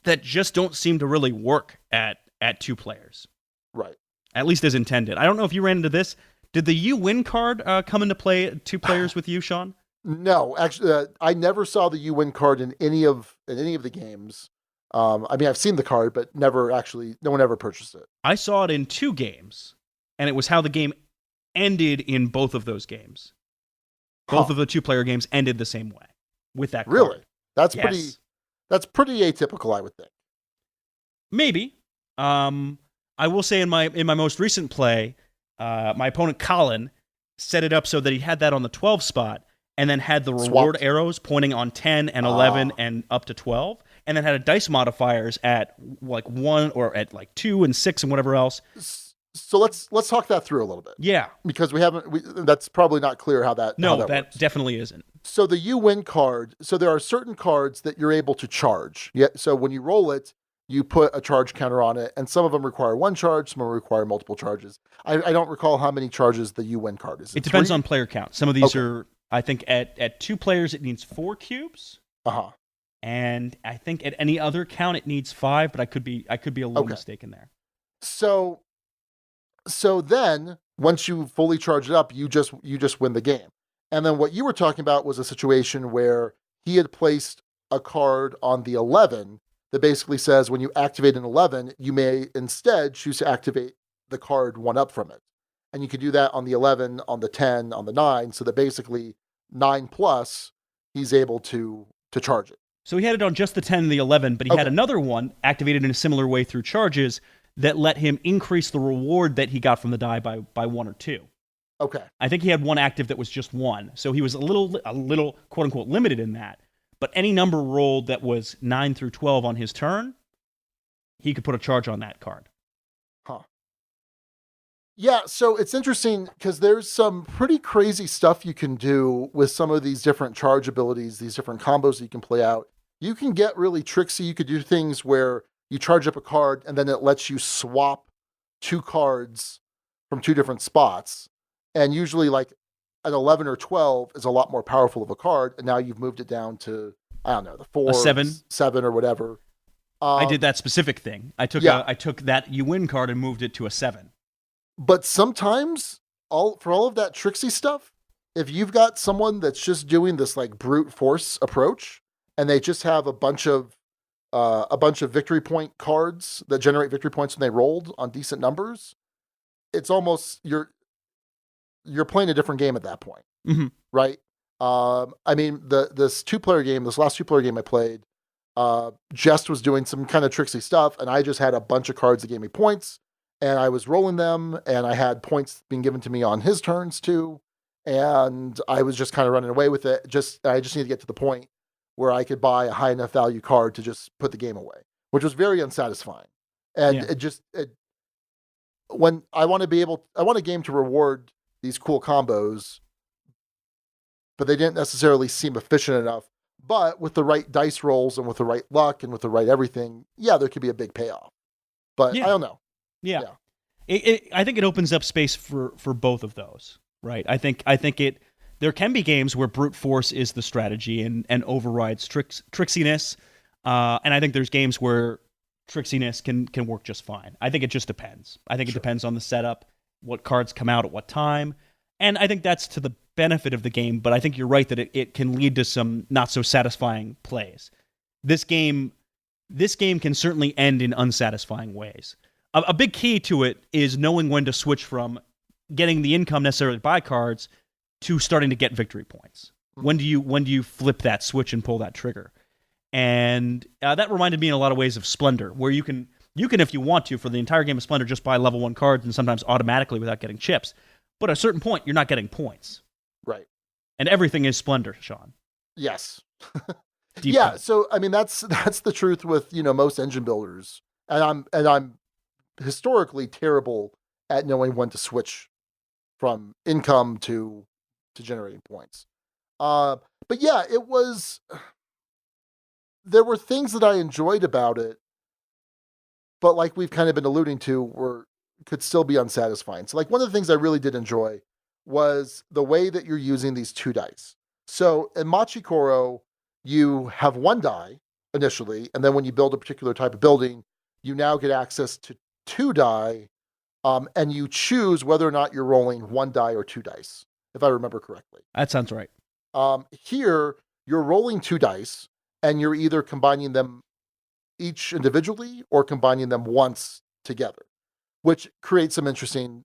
that just don't seem to really work at 2 players. Right. At least as intended. I don't know if you ran into this. Did the You Win card come into play at 2 players with you, Sean? No, actually, I never saw the You Win card in any of the games. I've seen the card, but no one ever purchased it. I saw it in 2 games, and it was how the game ended in both of those games. Both of the 2-player games ended the same way with that card. Really? That's Yes. pretty atypical, I would think. Maybe. I will say in my most recent play, my opponent Colin set it up so that he had that on the 12 spot, and then had the reward arrows pointing on 10 and 11 and up to 12, and then had a dice modifiers at like 1 or at like 2 and 6 and whatever else. So let's talk that through a little bit. Yeah. Because that's probably not clear how that works. Definitely isn't. So the You Win card, so there are certain cards that you're able to charge. Yeah. So when you roll it, you put a charge counter on it, and some of them require 1 charge, some of them require multiple charges. I don't recall how many charges the You Win card is. It depends on player count. Some of these are, I think, at 2 players it needs 4 cubes. Uh-huh. And I think at any other count it needs 5, but I could be a little mistaken there. So then once you fully charge it up, you just win the game. And then what you were talking about was a situation where he had placed a card on the 11 that basically says when you activate an 11, you may instead choose to activate the card 1 up from it. And you can do that on the 11, on the 10, on the 9, so that basically 9 plus, he's able to to charge it. So he had it on just the 10 and the 11, but he had another one activated in a similar way through charges that let him increase the reward that he got from the die by 1 or 2. Okay. I think he had one active that was just 1. So he was a little quote unquote limited in that. But any number rolled that was 9 through 12 on his turn, he could put a charge on that card. Huh. Yeah, so it's interesting because there's some pretty crazy stuff you can do with some of these different charge abilities, these different combos that you can play out. You can get really tricksy. You could do things where you charge up a card and then it lets you swap 2 cards from 2 different spots. And usually like an 11 or 12 is a lot more powerful of a card. And now you've moved it down to, I don't know, the 4, 7 or whatever. I did that specific thing. I took that you win card and moved it to a 7. But sometimes for all of that tricksy stuff, if you've got someone that's just doing this like brute force approach and they just have a bunch of victory point cards that generate victory points when they rolled on decent numbers, it's almost you're playing a different game at that point, right? I mean, this last 2-player game I played, Jest was doing some kind of tricksy stuff, and I just had a bunch of cards that gave me points, and I was rolling them, and I had points being given to me on his turns too, and I was just kind of running away with it. I just need to get to the point where I could buy a high enough value card to just put the game away, which was very unsatisfying. And when I want a game to reward these cool combos, but they didn't necessarily seem efficient enough. But with the right dice rolls and with the right luck and with the right everything, there could be a big payoff. But I don't know. Yeah. I think it opens up space for both of those, right? I think there can be games where brute force is the strategy and overrides tricksiness. And I think there's games where tricksiness can work just fine. I think it just depends. I think it depends on the setup, what cards come out at what time. And I think that's to the benefit of the game, but I think you're right that it can lead to some not so satisfying plays. This game can certainly end in unsatisfying ways. A big key to it is knowing when to switch from getting the income necessary to buy cards to starting to get victory points. When do you flip that switch and pull that trigger? And that reminded me in a lot of ways of Splendor, where you can, if you want to, for the entire game of Splendor, just buy level 1 cards and sometimes automatically without getting chips. But at a certain point, you're not getting points. Right. And everything is Splendor, Sean. Yes. Cut. So I mean that's the truth with most engine builders, and I'm historically terrible at knowing when to switch from income to generating points. But there were things that I enjoyed about it, but like we've kind of been alluding to, could still be unsatisfying. So like one of the things I really did enjoy was the way that you're using these 2 dice. So in Machikoro, you have 1 die initially, and then when you build a particular type of building, you now get access to 2 die, and you choose whether or not you're rolling 1 die or 2 dice, if I remember correctly. That sounds right. Here, you're rolling 2 dice, and you're either combining them each individually or combining them once together, which creates some interesting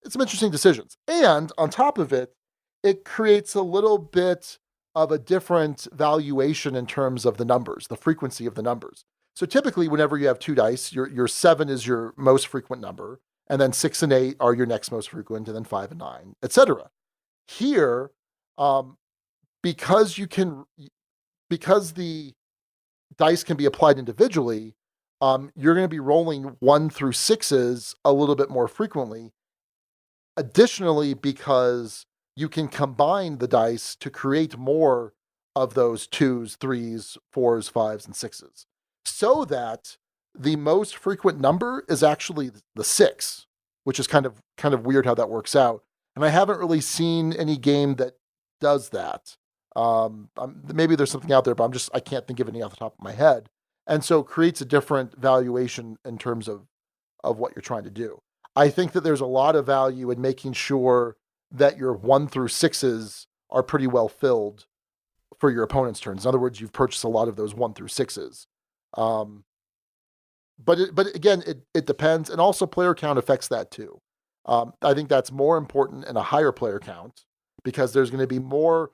decisions. And on top of it, it creates a little bit of a different valuation in terms of the numbers, the frequency of the numbers. So typically, whenever you have 2 dice, your 7 is your most frequent number, and then 6 and 8 are your next most frequent, and then 5 and 9, etc. Here, because the dice can be applied individually, you're going to be rolling 1 through 6s a little bit more frequently. Additionally, because you can combine the dice to create more of those 2s, 3s, 4s, 5s, and 6s. So that the most frequent number is actually the 6, which is kind of weird how that works out. And I haven't really seen any game that does that. Maybe there's something out there, but I can't think of any off the top of my head. And so it creates a different valuation in terms of what you're trying to do. I think that there's a lot of value in making sure that your 1 through 6s are pretty well filled for your opponent's turns. In other words, you've purchased a lot of those 1 through 6s. But again, it depends. And also player count affects that too. I think that's more important in a higher player count because there's going to be more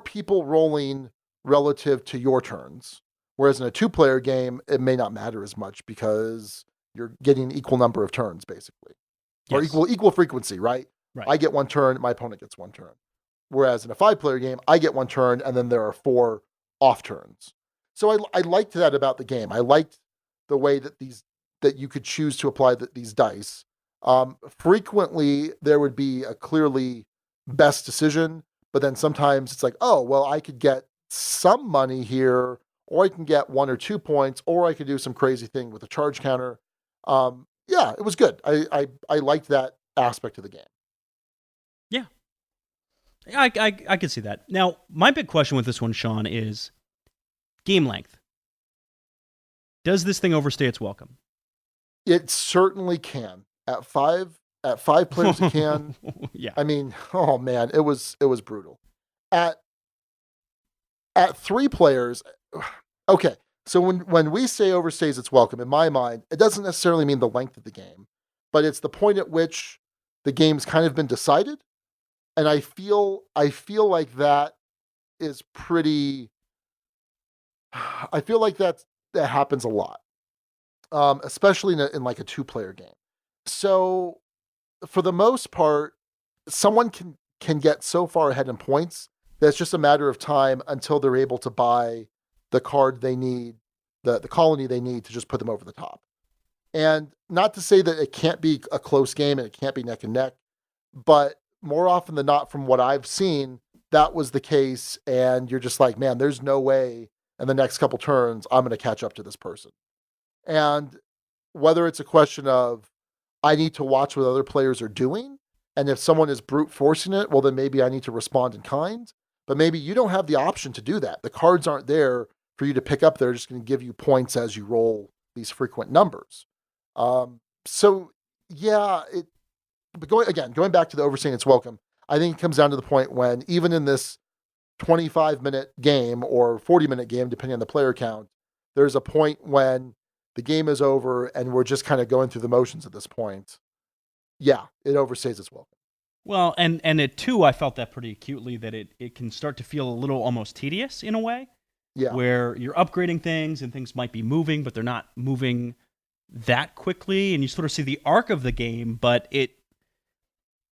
people rolling relative to your turns. Whereas in a 2-player game, it may not matter as much because you're getting an equal number of turns, basically. Or Yes. equal frequency, right? Right. I get 1 turn, my opponent gets 1 turn. Whereas in a 5-player game, I get 1 turn, and then there are 4 off turns. So I liked that about the game. I liked the way that you could choose to apply these dice. Frequently, there would be a clearly best decision, but then sometimes it's like, oh, well, I could get some money here, or I can get 1 or 2 points, or I could do some crazy thing with a charge counter. Yeah, it was good. I liked that aspect of the game. Yeah. I could see that. Now, my big question with this one, Sean, is game length. Does this thing overstay its welcome? It certainly can. At 5 players it can. Yeah. I mean, oh man, it was brutal. At 3 players, okay. So when we say overstays its welcome, in my mind, it doesn't necessarily mean the length of the game, but it's the point at which the game's kind of been decided. And I feel like that is pretty. I feel like that happens a lot, especially in like a 2-player game. So, for the most part, someone can get so far ahead in points that it's just a matter of time until they're able to buy the card they need, the colony they need to just put them over the top. And not to say that it can't be a close game and it can't be neck and neck, but more often than not, from what I've seen, that was the case. And you're just like, man, there's no way in the next couple turns I'm going to catch up to this person. And whether it's a question of I need to watch what other players are doing, and if someone is brute forcing it, well, then maybe I need to respond in kind. But maybe you don't have the option to do that. The cards aren't there for you to pick up. They're just going to give you points as you roll these frequent numbers. So yeah, but going back to the overstaying its welcome, I think it comes down to the point when even in this 25-minute game or 40-minute game, depending on the player count, there's a point when the game is over and we're just kind of going through the motions at this point. Yeah, it overstays its welcome. Well, and at 2, I felt that pretty acutely, that it can start to feel a little almost tedious in a way. Yeah. Where you're upgrading things and things might be moving, but they're not moving that quickly, and you sort of see the arc of the game, but it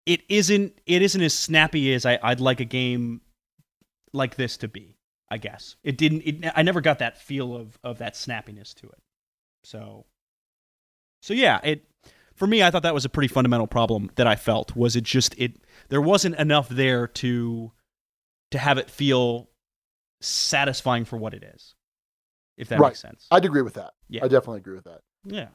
isn't as snappy as I'd like a game like this to be, I guess. I never got that feel of that snappiness to it. So yeah, for me, I thought that was a pretty fundamental problem that I felt, was there wasn't enough there to have it feel satisfying for what it is. If that makes sense. I'd agree with that. Yeah. I definitely agree with that. Yeah.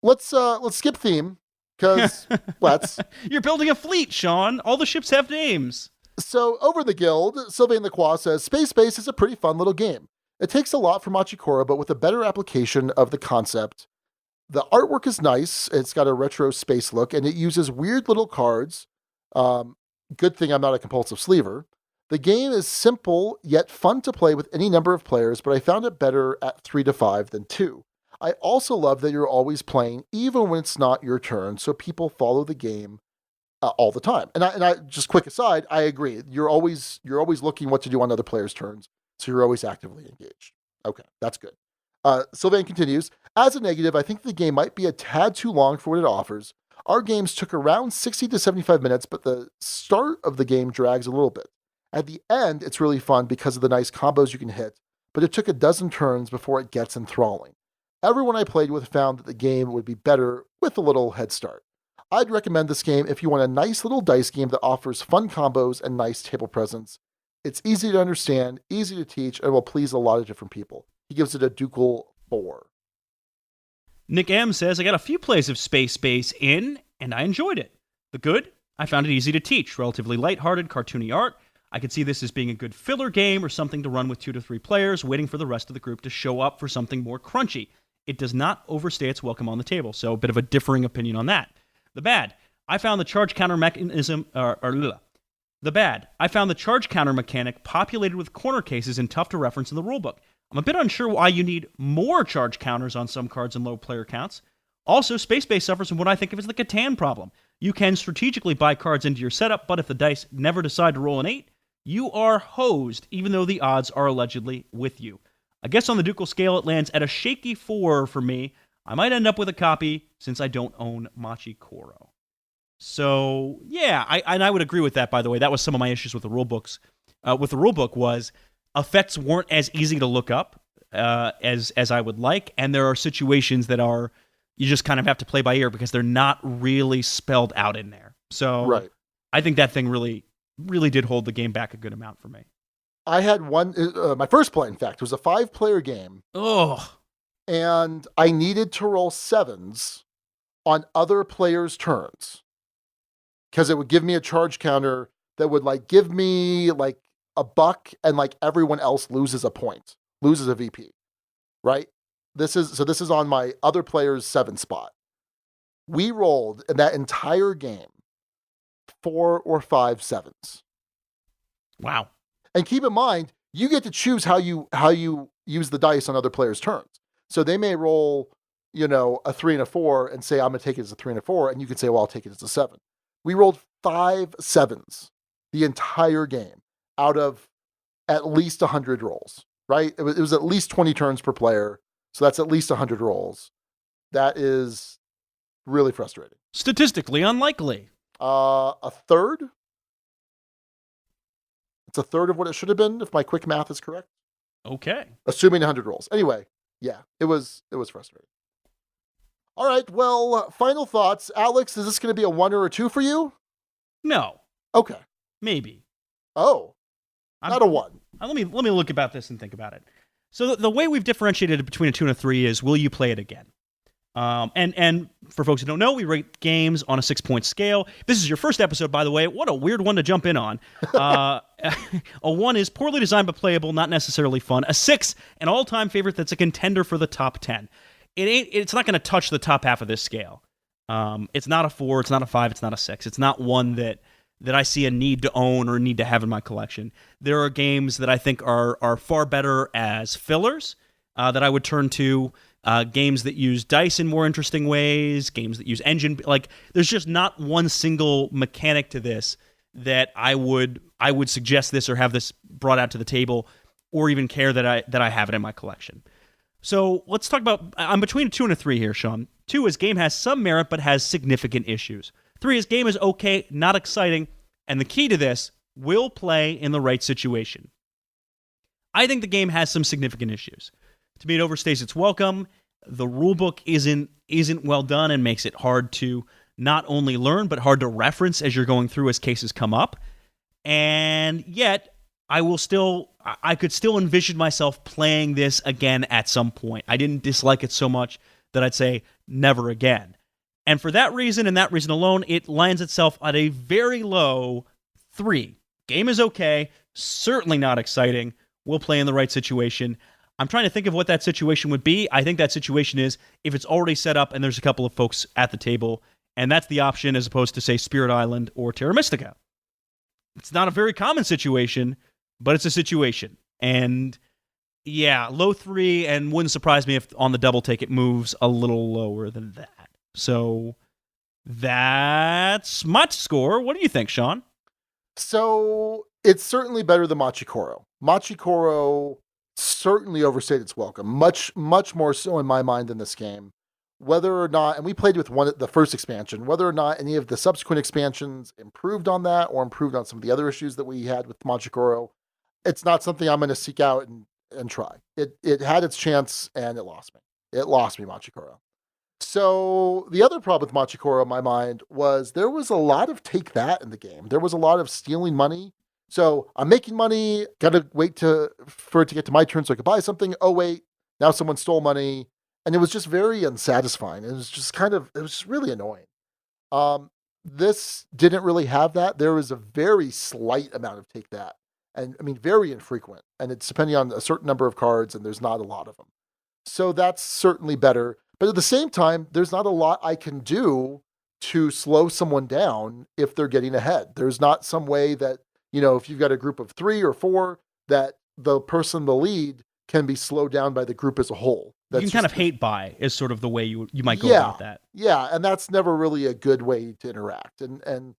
Let's skip theme, because let's. You're building a fleet, Sean. All the ships have names. So over the guild, Sylvain Lacroix says, Space Base is a pretty fun little game. It takes a lot from Machikoro, but with a better application of the concept. The artwork is nice. It's got a retro space look, and it uses weird little cards. Good thing I'm not a compulsive sleever. The game is simple, yet fun to play with any number of players, but I found it better at 3 to 5 than 2. I also love that you're always playing, even when it's not your turn, so people follow the game all the time. And I just quick aside, I agree. You're always looking what to do on other players' turns, so you're always actively engaged. Okay, that's good. Sylvain continues, as a negative, I think the game might be a tad too long for what it offers. Our games took around 60 to 75 minutes, but the start of the game drags a little bit. At the end, it's really fun because of the nice combos you can hit, but it took a dozen turns before it gets enthralling. Everyone I played with found that the game would be better with a little head start. I'd recommend this game if you want a nice little dice game that offers fun combos and nice table presence. It's easy to understand, easy to teach, and will please a lot of different people. He gives it a ducal 4. Nick M says, I got a few plays of Space Base in, and I enjoyed it. The good? I found it easy to teach, relatively lighthearted, cartoony art. I could see this as being a good filler game or something to run with 2 to 3 players, waiting for the rest of the group to show up for something more crunchy. It does not overstay its welcome on the table, so a bit of a differing opinion on that. The bad, I found the charge counter mechanism, The bad, I found the charge counter mechanic populated with corner cases and tough to reference in the rulebook. I'm a bit unsure why you need more charge counters on some cards and low player counts. Also, Space Base suffers from what I think of as the Catan problem. You can strategically buy cards into your setup, but if the dice never decide to roll an 8, you are hosed, even though the odds are allegedly with you. I guess on the Ducal scale, it lands at a shaky 4 for me. I might end up with a copy since I don't own Machi Koro. So, yeah, I would agree with that, by the way. That was some of my issues with the rulebooks. With the rulebook was effects weren't as easy to look up as I would like, and there are situations that are, you just kind of have to play by ear because they're not really spelled out in there. So Right. I think that thing really, really did hold the game back a good amount for me. I had one, my first play, in fact, was a 5-player game. Oh, And I needed to roll 7s on other players' turns because it would give me a charge counter that would like give me like a buck, and like everyone else loses a point, loses a VP, right? This is on my other player's 7 spot. We rolled in that entire game 4 or 5 7s. wow. And keep in mind, you get to choose how you use the dice on other players' turns. So they may roll, a 3 and a 4 and say, I'm going to take it as a 3 and a 4. And you can say, well, I'll take it as a 7. We rolled 5 7s the entire game out of at least 100 rolls, right? It was at least 20 turns per player. So that's at least 100 rolls. That is really frustrating. Statistically unlikely. A third? It's a third of what it should have been, if my quick math is correct. Okay. Assuming 100 rolls. Anyway, yeah, it was frustrating. All right, well, final thoughts. Alex, is this going to be a 1 or a 2 for you? No. Okay. Maybe. Oh, not a 1. Let me look about this and think about it. So the way we've differentiated between a 2 and a 3 is, will you play it again? And for folks who don't know, we rate games on a 6-point scale. If this is your first episode, by the way, what a weird one to jump in on. A 1 is poorly designed but playable, not necessarily fun. A 6, an all-time favorite that's a contender for the top 10. It's not going to touch the top half of this scale. It's not a 4, it's not a 5, it's not a 6. It's not one that I see a need to own or need to have in my collection. There are games that I think are far better as fillers that I would turn to. Games that use dice in more interesting ways, games that use engine. Like, there's just not one single mechanic to this that I would suggest this or have this brought out to the table, or even care that I have it in my collection. So let's talk about, I'm between a 2 and a 3 here, Sean. 2 is game has some merit but has significant issues. 3 is game is okay, not exciting, and the key to this, will play in the right situation. I think the game has some significant issues. To me, it overstays its welcome. The rulebook isn't well done and makes it hard to not only learn, but hard to reference as you're going through as cases come up. And yet, I could still envision myself playing this again at some point. I didn't dislike it so much that I'd say never again. And for that reason and that reason alone, it lands itself at a very low 3. Game is okay, certainly not exciting, will play in the right situation. I'm trying to think of what that situation would be. I think that situation is if it's already set up and there's a couple of folks at the table, and that's the option as opposed to, say, Spirit Island or Terra Mystica. It's not a very common situation, but it's a situation. And yeah, low 3, and wouldn't surprise me if on the double take it moves a little lower than that. So that's my score. What do you think, Sean? So it's certainly better than Machi Koro. Machi Koro certainly overstayed its welcome, much more so in my mind than this game. Whether or not, and we played with the first expansion, whether or not any of the subsequent expansions improved on that or improved on some of the other issues that we had with Machi Koro, it's not something I'm going to seek out and try. It had its chance and it lost me. It lost me, Machi Koro. So the other problem with Machi Koro in my mind was there was a lot of take that in the game. There was a lot of stealing money. So I'm making money, gotta wait for it to get to my turn so I could buy something. Oh wait, now someone stole money. And it was just very unsatisfying. It was just really annoying. This didn't really have that. There was a very slight amount of take that. And I mean, very infrequent. And it's depending on a certain number of cards, and there's not a lot of them. So that's certainly better. But at the same time, there's not a lot I can do to slow someone down if they're getting ahead. There's not some way that, if you've got a group of 3 or 4, that the person, the lead, can be slowed down by the group as a whole. You can kind of hate by is sort of the way you might go about that. Yeah, and that's never really a good way to interact. And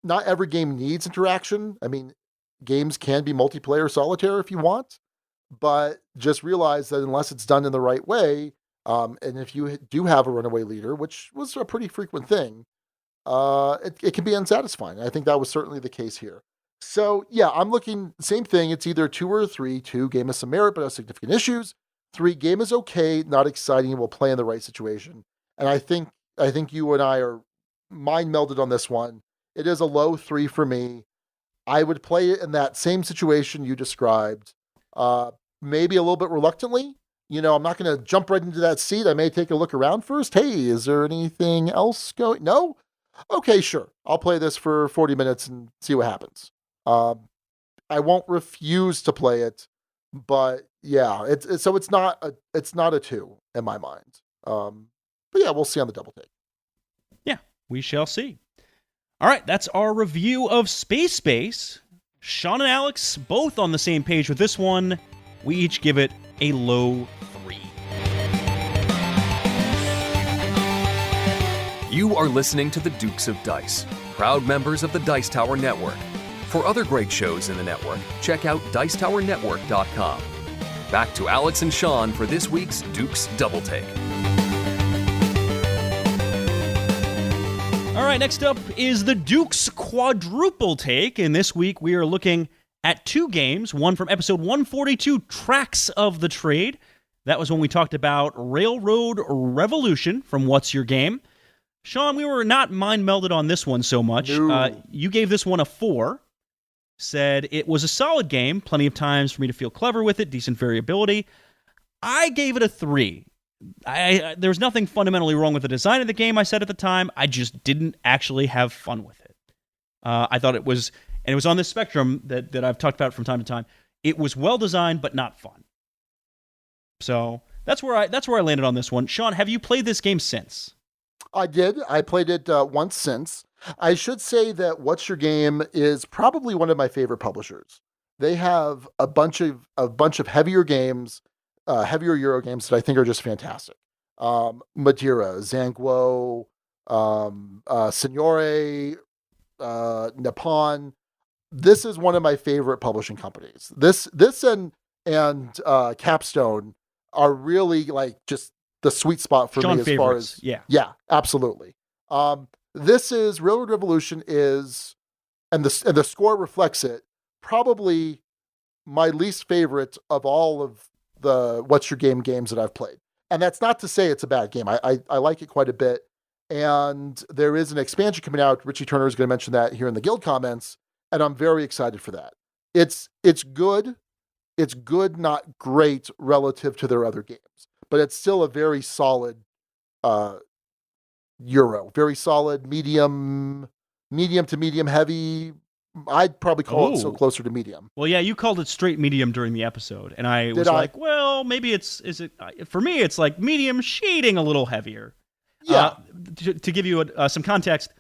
not every game needs interaction. I mean, games can be multiplayer solitaire if you want, but just realize that unless it's done in the right way, and if you do have a runaway leader, which was a pretty frequent thing, it can be unsatisfying. I think that was certainly the case here. So yeah, I'm looking, same thing. It's either 2 or 3. 2, game has some merit, but has significant issues. 3, game is okay, not exciting, will play in the right situation. And I think you and I are mind melded on this one. It is a low 3 for me. I would play it in that same situation you described, maybe a little bit reluctantly. I'm not going to jump right into that seat. I may take a look around first. Hey, is there anything else going? No? Okay, sure. I'll play this for 40 minutes and see what happens. I won't refuse to play it, but yeah, it's not a 2 in my mind. But yeah, we'll see on the double take. Yeah, we shall see. All right, that's our review of Space Base. Sean and Alex both on the same page with this one. We each give it a low 3. You are listening to the Dukes of Dice, proud members of the Dice Tower Network. For other great shows in the network, check out dicetowernetwork.com. Back to Alex and Sean for this week's Dukes Double Take. All right, next up is the Dukes Quadruple Take, and this week we are looking at 2 games, one from episode 142, Tracks of the Trade. That was when we talked about Railroad Revolution from What's Your Game. Sean, we were not mind-melded on this one so much. No. You gave this one a 4, said it was a solid game, plenty of times for me to feel clever with it, decent variability. I gave it a 3. There's nothing fundamentally wrong with the design of the game, I said at the time. I just didn't actually have fun with it. I thought it was, and it was on this spectrum that I've talked about from time to time. It was well designed, but not fun. So that's where I landed on this one. Sean, have you played this game since? I did. I played it once since. I should say that What's Your Game is probably one of my favorite publishers. They have a bunch of heavier games, heavier Euro games that I think are just fantastic. Madeira, Zangwo, Signore, Nippon. This is one of my favorite publishing companies. This and Capstone are really like just the sweet spot for Sean me as favorites. far as yeah, absolutely. This is Railroad Revolution is, and the score reflects it, probably my least favorite of all of the What's Your Game games that I've played. And that's not to say it's a bad game. I like it quite a bit. And there is an expansion coming out. Richie Turner is going to mention that here in the guild comments, and I'm very excited for that. It's good. It's good, not great relative to their other games, but it's still a very solid Euro. Very solid, medium to medium heavy. I'd probably call it so closer to medium. Well, yeah, you called it straight medium during the episode, and I was like, well, maybe for me, it's like medium shading a little heavier. Yeah. To give you some context,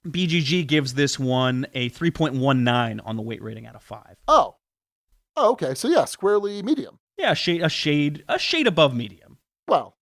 BGG gives this one a 3.19 on the weight rating out of 5. Oh, okay. So yeah, squarely medium. Yeah, a shade above medium. Well.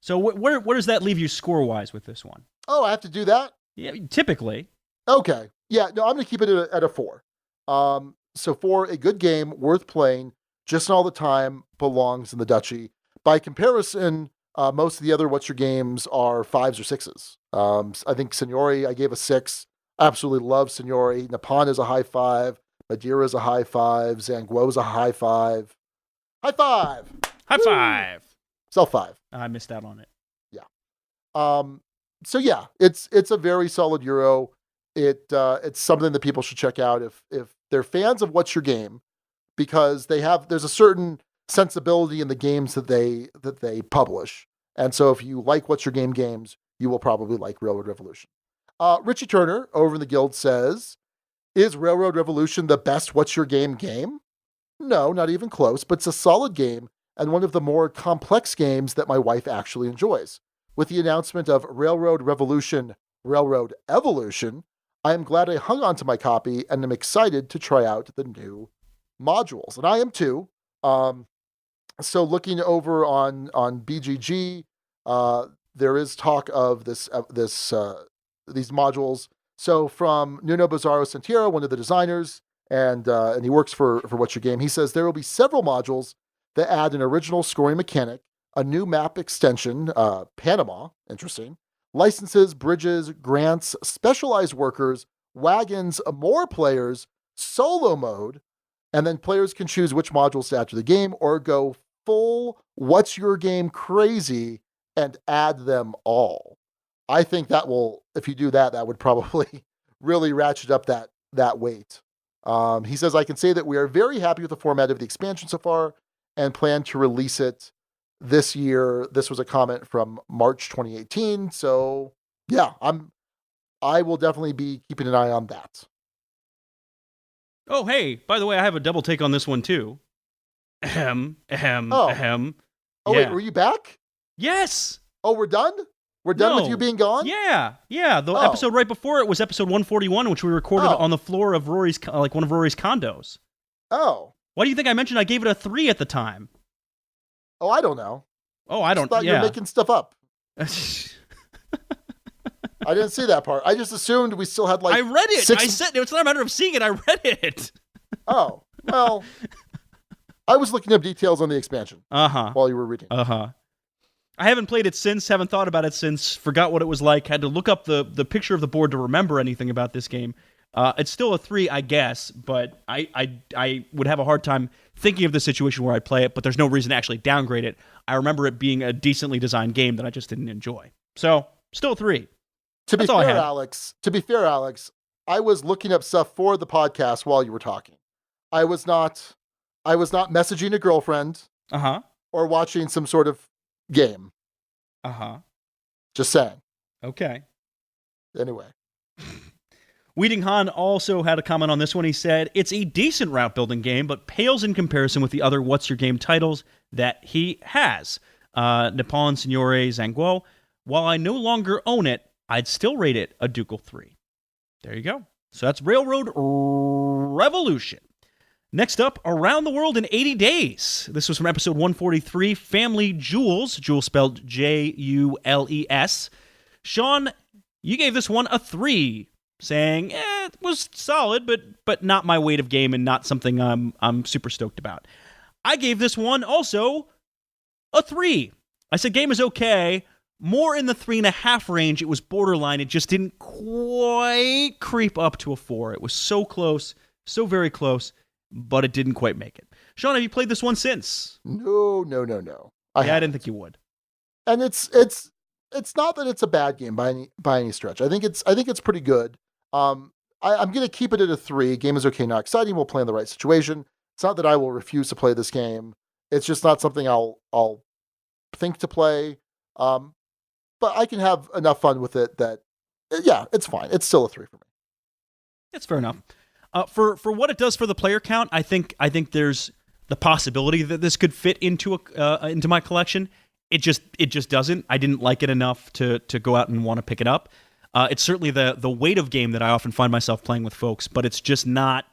So where does that leave you score-wise with this one? Oh, I have to do that? Yeah, typically. Okay. Yeah, no, I'm going to keep it at a 4. So 4, a good game, worth playing, just all the time, belongs in the Duchy. By comparison, most of the other What's Your Games are 5s or 6s. I think Signore, I gave a 6. Absolutely love Signore. Nippon is a high 5. Madeira is a high 5. Zangwo is a high 5. High 5! High 5! Sell 5. I missed out on it. Yeah. So yeah, it's a very solid Euro. It's something that people should check out if they're fans of What's Your Game, because there's a certain sensibility in the games that they publish. And so if you like What's Your Game games, you will probably like Railroad Revolution. Richie Turner over in the guild says, is Railroad Revolution the best What's Your Game game? No, not even close, but it's a solid game and one of the more complex games that my wife actually enjoys. With the announcement of Railroad Revolution, Railroad Evolution, I am glad I hung on to my copy and am excited to try out the new modules. And I am too. So looking over on BGG, there is talk of these modules So from Nuno Bizarro Santiero, one of the designers, and he works for What's Your Game, he says there will be several modules that add an original scoring mechanic, a new map extension, Panama, interesting, licenses, bridges, grants, specialized workers, wagons, more players, solo mode, and then players can choose which modules to add to the game or go full What's Your Game crazy and add them all. I think that will, if you do that, that would probably really ratchet up that weight. He says, I can say that we are very happy with the format of the expansion so far and plan to release it this year. This was a comment from March 2018. So yeah, I will definitely be keeping an eye on that. Oh, hey, by the way, I have a double take on this one too. Ahem. Oh, Yeah. wait, were you back? Yes. Oh, we're done? We're done with No. you being gone? Yeah. The episode right before it was episode 141, which we recorded on the floor of Rory's, like one of Rory's condos. Oh. Why do you think I mentioned I gave it a 3 at the time? Oh, I don't know. Oh, I don't. Thought you were making stuff up. I didn't see that part. I just assumed we still had like. I read it. 6... I said it's not a matter of seeing it. I read it. Oh, well, I was looking up details on the expansion while you were reading. I haven't played it since, haven't thought about it since, forgot what it was like, had to look up the picture of the board to remember anything about this game. It's still a 3, I guess, but I would have a hard time thinking of the situation where I'd play it, but there's no reason to actually downgrade it. I remember it being a decently designed game that I just didn't enjoy. So, still a 3. To be fair, Alex, I was looking up stuff for the podcast while you were talking. I was not messaging a girlfriend or watching some sort of game. Just saying. Okay. Anyway. Weeding Han also had a comment on this one. He said, it's a decent route building game, but pales in comparison with the other What's Your Game titles that he has. Nippon Signore Zanguo. While I no longer own it, I'd still rate it a ducal 3. There you go. So that's Railroad Revolution. Next up, Around the World in 80 Days. This was from episode 143, Family Jewels. Jewels spelled Jules. Sean, you gave this one a 3, saying, it was solid, but not my weight of game and not something I'm super stoked about. I gave this one also a 3. I said game is okay, more in the 3.5 range. It was borderline. It just didn't quite creep up to a 4. It was so close, so very close, but it didn't quite make it. Sean, have you played this one since? No. I didn't think you would. And it's not that it's a bad game by any stretch. I think it's pretty good. I'm going to keep it at a 3. Game is okay, not exciting. We'll play in the right situation. It's not that I will refuse to play this game. It's just not something I'll think to play. But I can have enough fun with it that, yeah, it's fine. It's still a 3 for me. That's fair enough. For what it does for the player count, I think there's the possibility that this could fit into my collection. It just doesn't. I didn't like it enough to go out and want to pick it up. It's certainly the weight of game that I often find myself playing with folks, but it's just not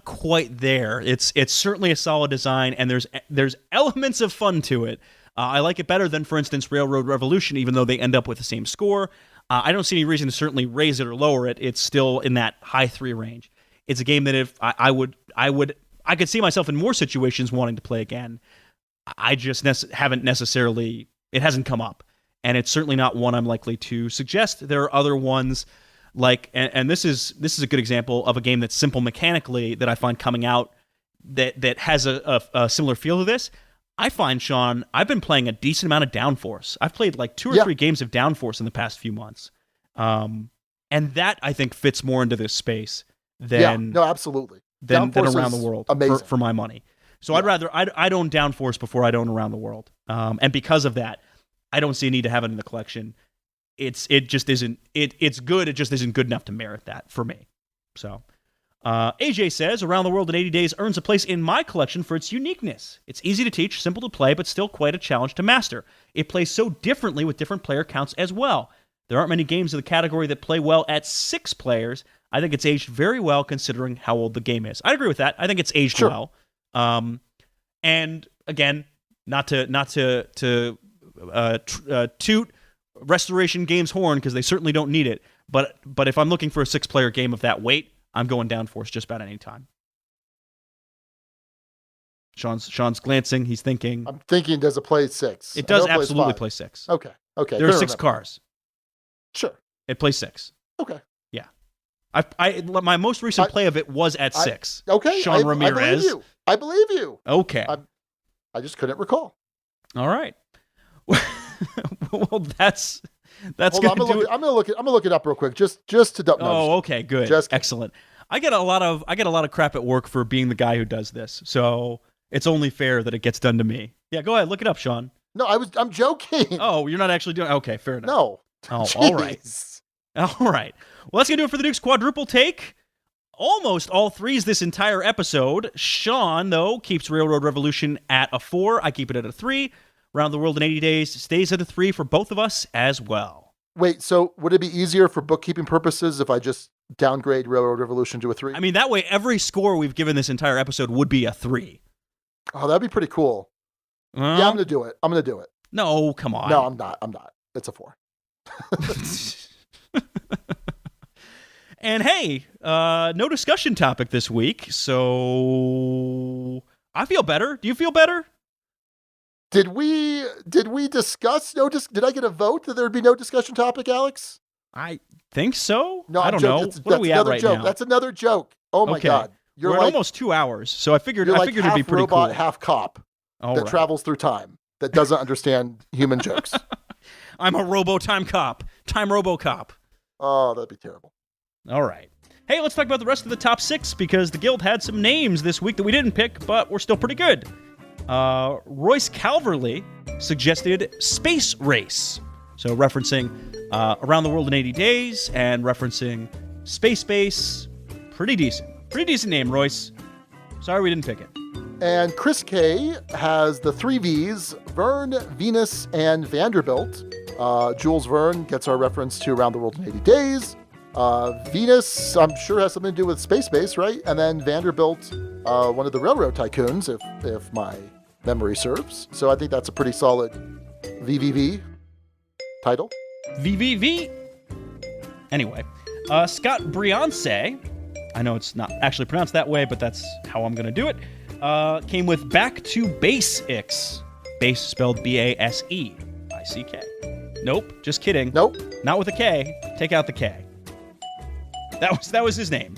quite there. It's certainly a solid design, and there's elements of fun to it. I like it better than, for instance, Railroad Revolution, even though they end up with the same score. I don't see any reason to certainly raise it or lower it. It's still in that high 3 range. It's a game that if I could see myself in more situations wanting to play again. I just haven't necessarily. It hasn't come up, and it's certainly not one I'm likely to suggest. There are other ones like, and this is a good example of a game that's simple mechanically that I find coming out that has a similar feel to this. I find, Sean, I've been playing a decent amount of Downforce. I've played like 2 or 3 games of Downforce in the past few months. And that, I think, fits more into this space than absolutely. than Around the World for my money. So Yeah. I'd own Downforce before I'd own Around the World. And because of that, I don't see a need to have it in the collection. It's good. It just isn't good enough to merit that for me. So AJ says, Around the World in 80 Days earns a place in my collection for its uniqueness. It's easy to teach, simple to play, but still quite a challenge to master. It plays so differently with different player counts as well. There aren't many games of the category that play well at 6 players. I think it's aged very well considering how old the game is. I agree with that. I think it's aged well. And again, not to toot Restoration Games Horn because they certainly don't need it. But if I'm looking for a 6-player game of that weight, I'm going Downforce just about any time. Sean's glancing. He's thinking. I'm thinking, does it play 6? It does absolutely play 6. Okay. There are 6 cars. Sure. It plays 6. Okay. Yeah. My most recent play of it was at 6. Okay. Sean Ramirez. I believe you. Okay. I just couldn't recall. All right. Well, that's Hold on, I'm gonna look it up real quick, just to double. Oh, okay, good, excellent. I get a lot of crap at work for being the guy who does this, so it's only fair that it gets done to me. Yeah, go ahead, look it up, Sean. No, I'm joking. Oh, you're not actually doing. Okay, fair enough. No. Oh, all right. Well, that's gonna do it for the Duke's Quadruple Take. Almost all 3s this entire episode. Sean, though, keeps Railroad Revolution at a 4. I keep it at a 3. Around the World in 80 Days stays at a 3 for both of us as well. Wait, so would it be easier for bookkeeping purposes if I just downgrade Railroad Revolution to a 3? I mean, that way every score we've given this entire episode would be a 3. Oh, that'd be pretty cool. Yeah, I'm going to do it. No, come on. No, I'm not. It's a 4. And hey, no discussion topic this week, so I feel better. Do you feel better? Did we discuss did I get a vote that there'd be no discussion topic, Alex? I think so. No, I don't know. What are we at right now? That's another joke. Oh my God. We're at almost 2 hours, so I figured it'd be pretty robot, cool. Half cop that travels through time, that doesn't understand human jokes. I'm a Time RoboCop. Oh, that'd be terrible. All right. Hey, let's talk about the rest of the top 6 because the guild had some names this week that we didn't pick, but we're still pretty good. Royce Calverley suggested Space Race. So referencing Around the World in 80 Days and referencing Space Base. Pretty decent. Pretty decent name, Royce. Sorry we didn't pick it. And Chris K has the 3 Vs, Vern, Venus, and Vanderbilt. Jules Verne gets our reference to Around the World in 80 Days. Venus, I'm sure, has something to do with Space Base, right? And then Vanderbilt, one of the railroad tycoons, if my memory serves. So I think that's a pretty solid VVV title. VVV. Anyway, Scott Briance, I know it's not actually pronounced that way, but that's how I'm going to do it, came with Back to Base-Ix. Base spelled B-A-S-E-I-C-K. Nope, just kidding. Nope. Not with a K. Take out the K. That was his name.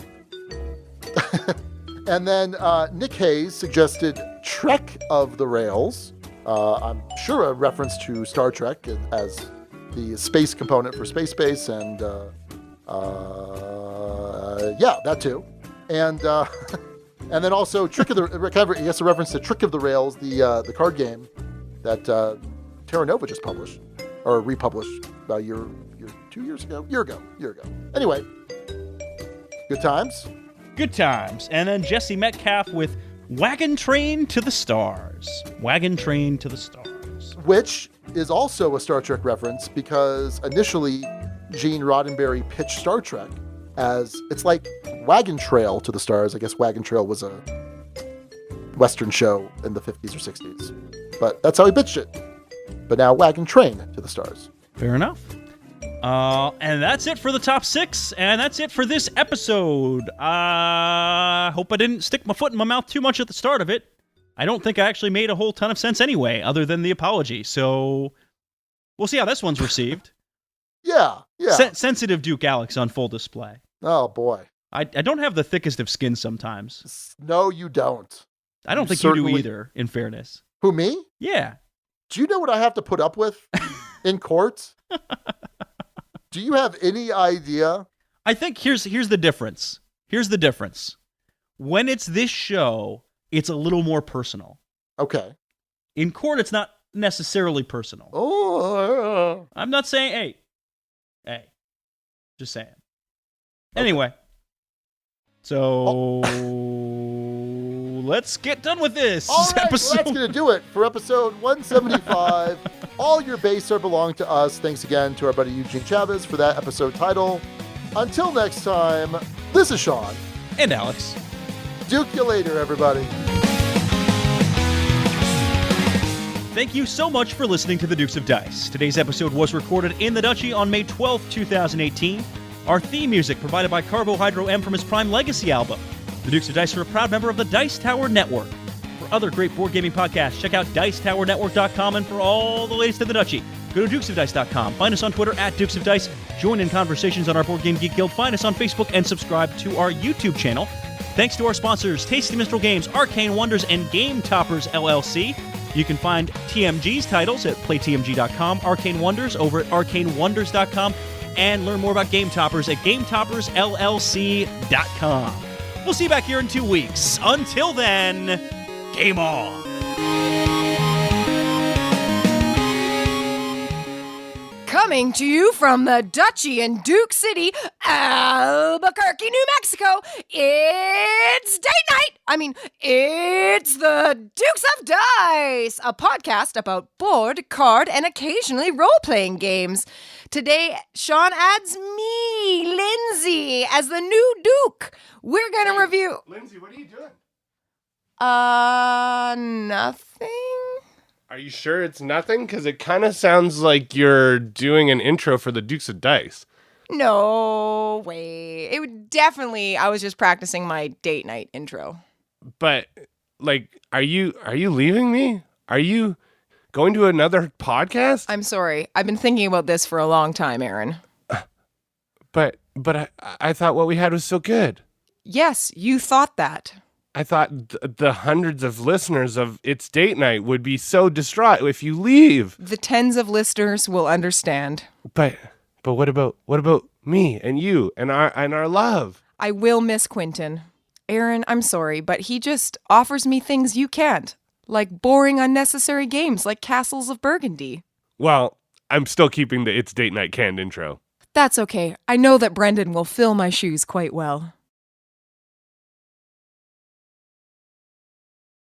And then Nick Hayes suggested Trek of the Rails. I'm sure a reference to Star Trek as the space component for Space Base, and yeah, that too. And and then also Trick of the I guess a reference to Trick of the Rails, the card game that Terra Nova just published or republished about a year ago. Anyway, good times. Good times. And then Jesse Metcalf with Wagon Train to the Stars. Wagon Train to the Stars. Which is also a Star Trek reference because initially Gene Roddenberry pitched Star Trek as, it's like Wagon Trail to the Stars. I guess Wagon Trail was a Western show in the 50s or 60s. But that's how he pitched it. But now Wagon Train to the Stars. Fair enough. And that's it for the top 6, and that's it for this episode. I hope I didn't stick my foot in my mouth too much at the start of it. I don't think I actually made a whole ton of sense anyway, other than the apology. So we'll see how this one's received. Yeah. Sensitive Duke Alex on full display. Oh, boy. I don't have the thickest of skin sometimes. No, you don't. I don't think you do either, in fairness. Who, me? Yeah. Do you know what I have to put up with in court? Do you have any idea? I think here's the difference. Here's the difference. When it's this show, it's a little more personal. Okay. In court, it's not necessarily personal. Oh. I'm not saying, hey. Just saying. Anyway. So let's get done with this episode. Well, that's going to do it for episode 175. All your base are belong to us. Thanks again to our buddy Eugene Chavez for that episode title. Until next time, this is Sean. And Alex. Duke you later, everybody. Thank you so much for listening to The Dukes of Dice. Today's episode was recorded in the Duchy on May 12th, 2018. Our theme music provided by Carbohydro M from his Prime Legacy album. The Dukes of Dice are a proud member of the Dice Tower Network. For other great board gaming podcasts, check out dicetowernetwork.com, and for all the latest in the Duchy, go to dukesofdice.com. Find us on Twitter at Dukes of Dice. Join in conversations on our Board Game Geek Guild. Find us on Facebook and subscribe to our YouTube channel. Thanks to our sponsors, Tasty Minstrel Games, Arcane Wonders, and Game Toppers LLC. You can find TMG's titles at playtmg.com, Arcane Wonders over at arcanewonders.com, and learn more about Game Toppers at gametoppersllc.com. We'll see you back here in 2 weeks. Until then, game on! Coming to you from the Duchy in Duke City, Albuquerque, New Mexico, it's date night! It's the Dukes of Dice, a podcast about board, card, and occasionally role-playing games. Today, Sean adds me, Lindsay, as the new Duke. We're gonna review... Lindsay, what are you doing? Nothing? Are you sure it's nothing? Because it kind of sounds like you're doing an intro for the Dukes of Dice. No way. It would definitely, I was just practicing my date night intro. But, are you leaving me? Are you going to another podcast? I'm sorry. I've been thinking about this for a long time, Aaron. But I thought what we had was so good. Yes, you thought that. I thought the hundreds of listeners of It's Date Night would be so distraught if you leave. The tens of listeners will understand. But what about me and you and our love? I will miss Quentin. Aaron, I'm sorry, but he just offers me things you can't. Like boring, unnecessary games like Castles of Burgundy. Well, I'm still keeping the It's Date Night canned intro. That's okay. I know that Brendan will fill my shoes quite well.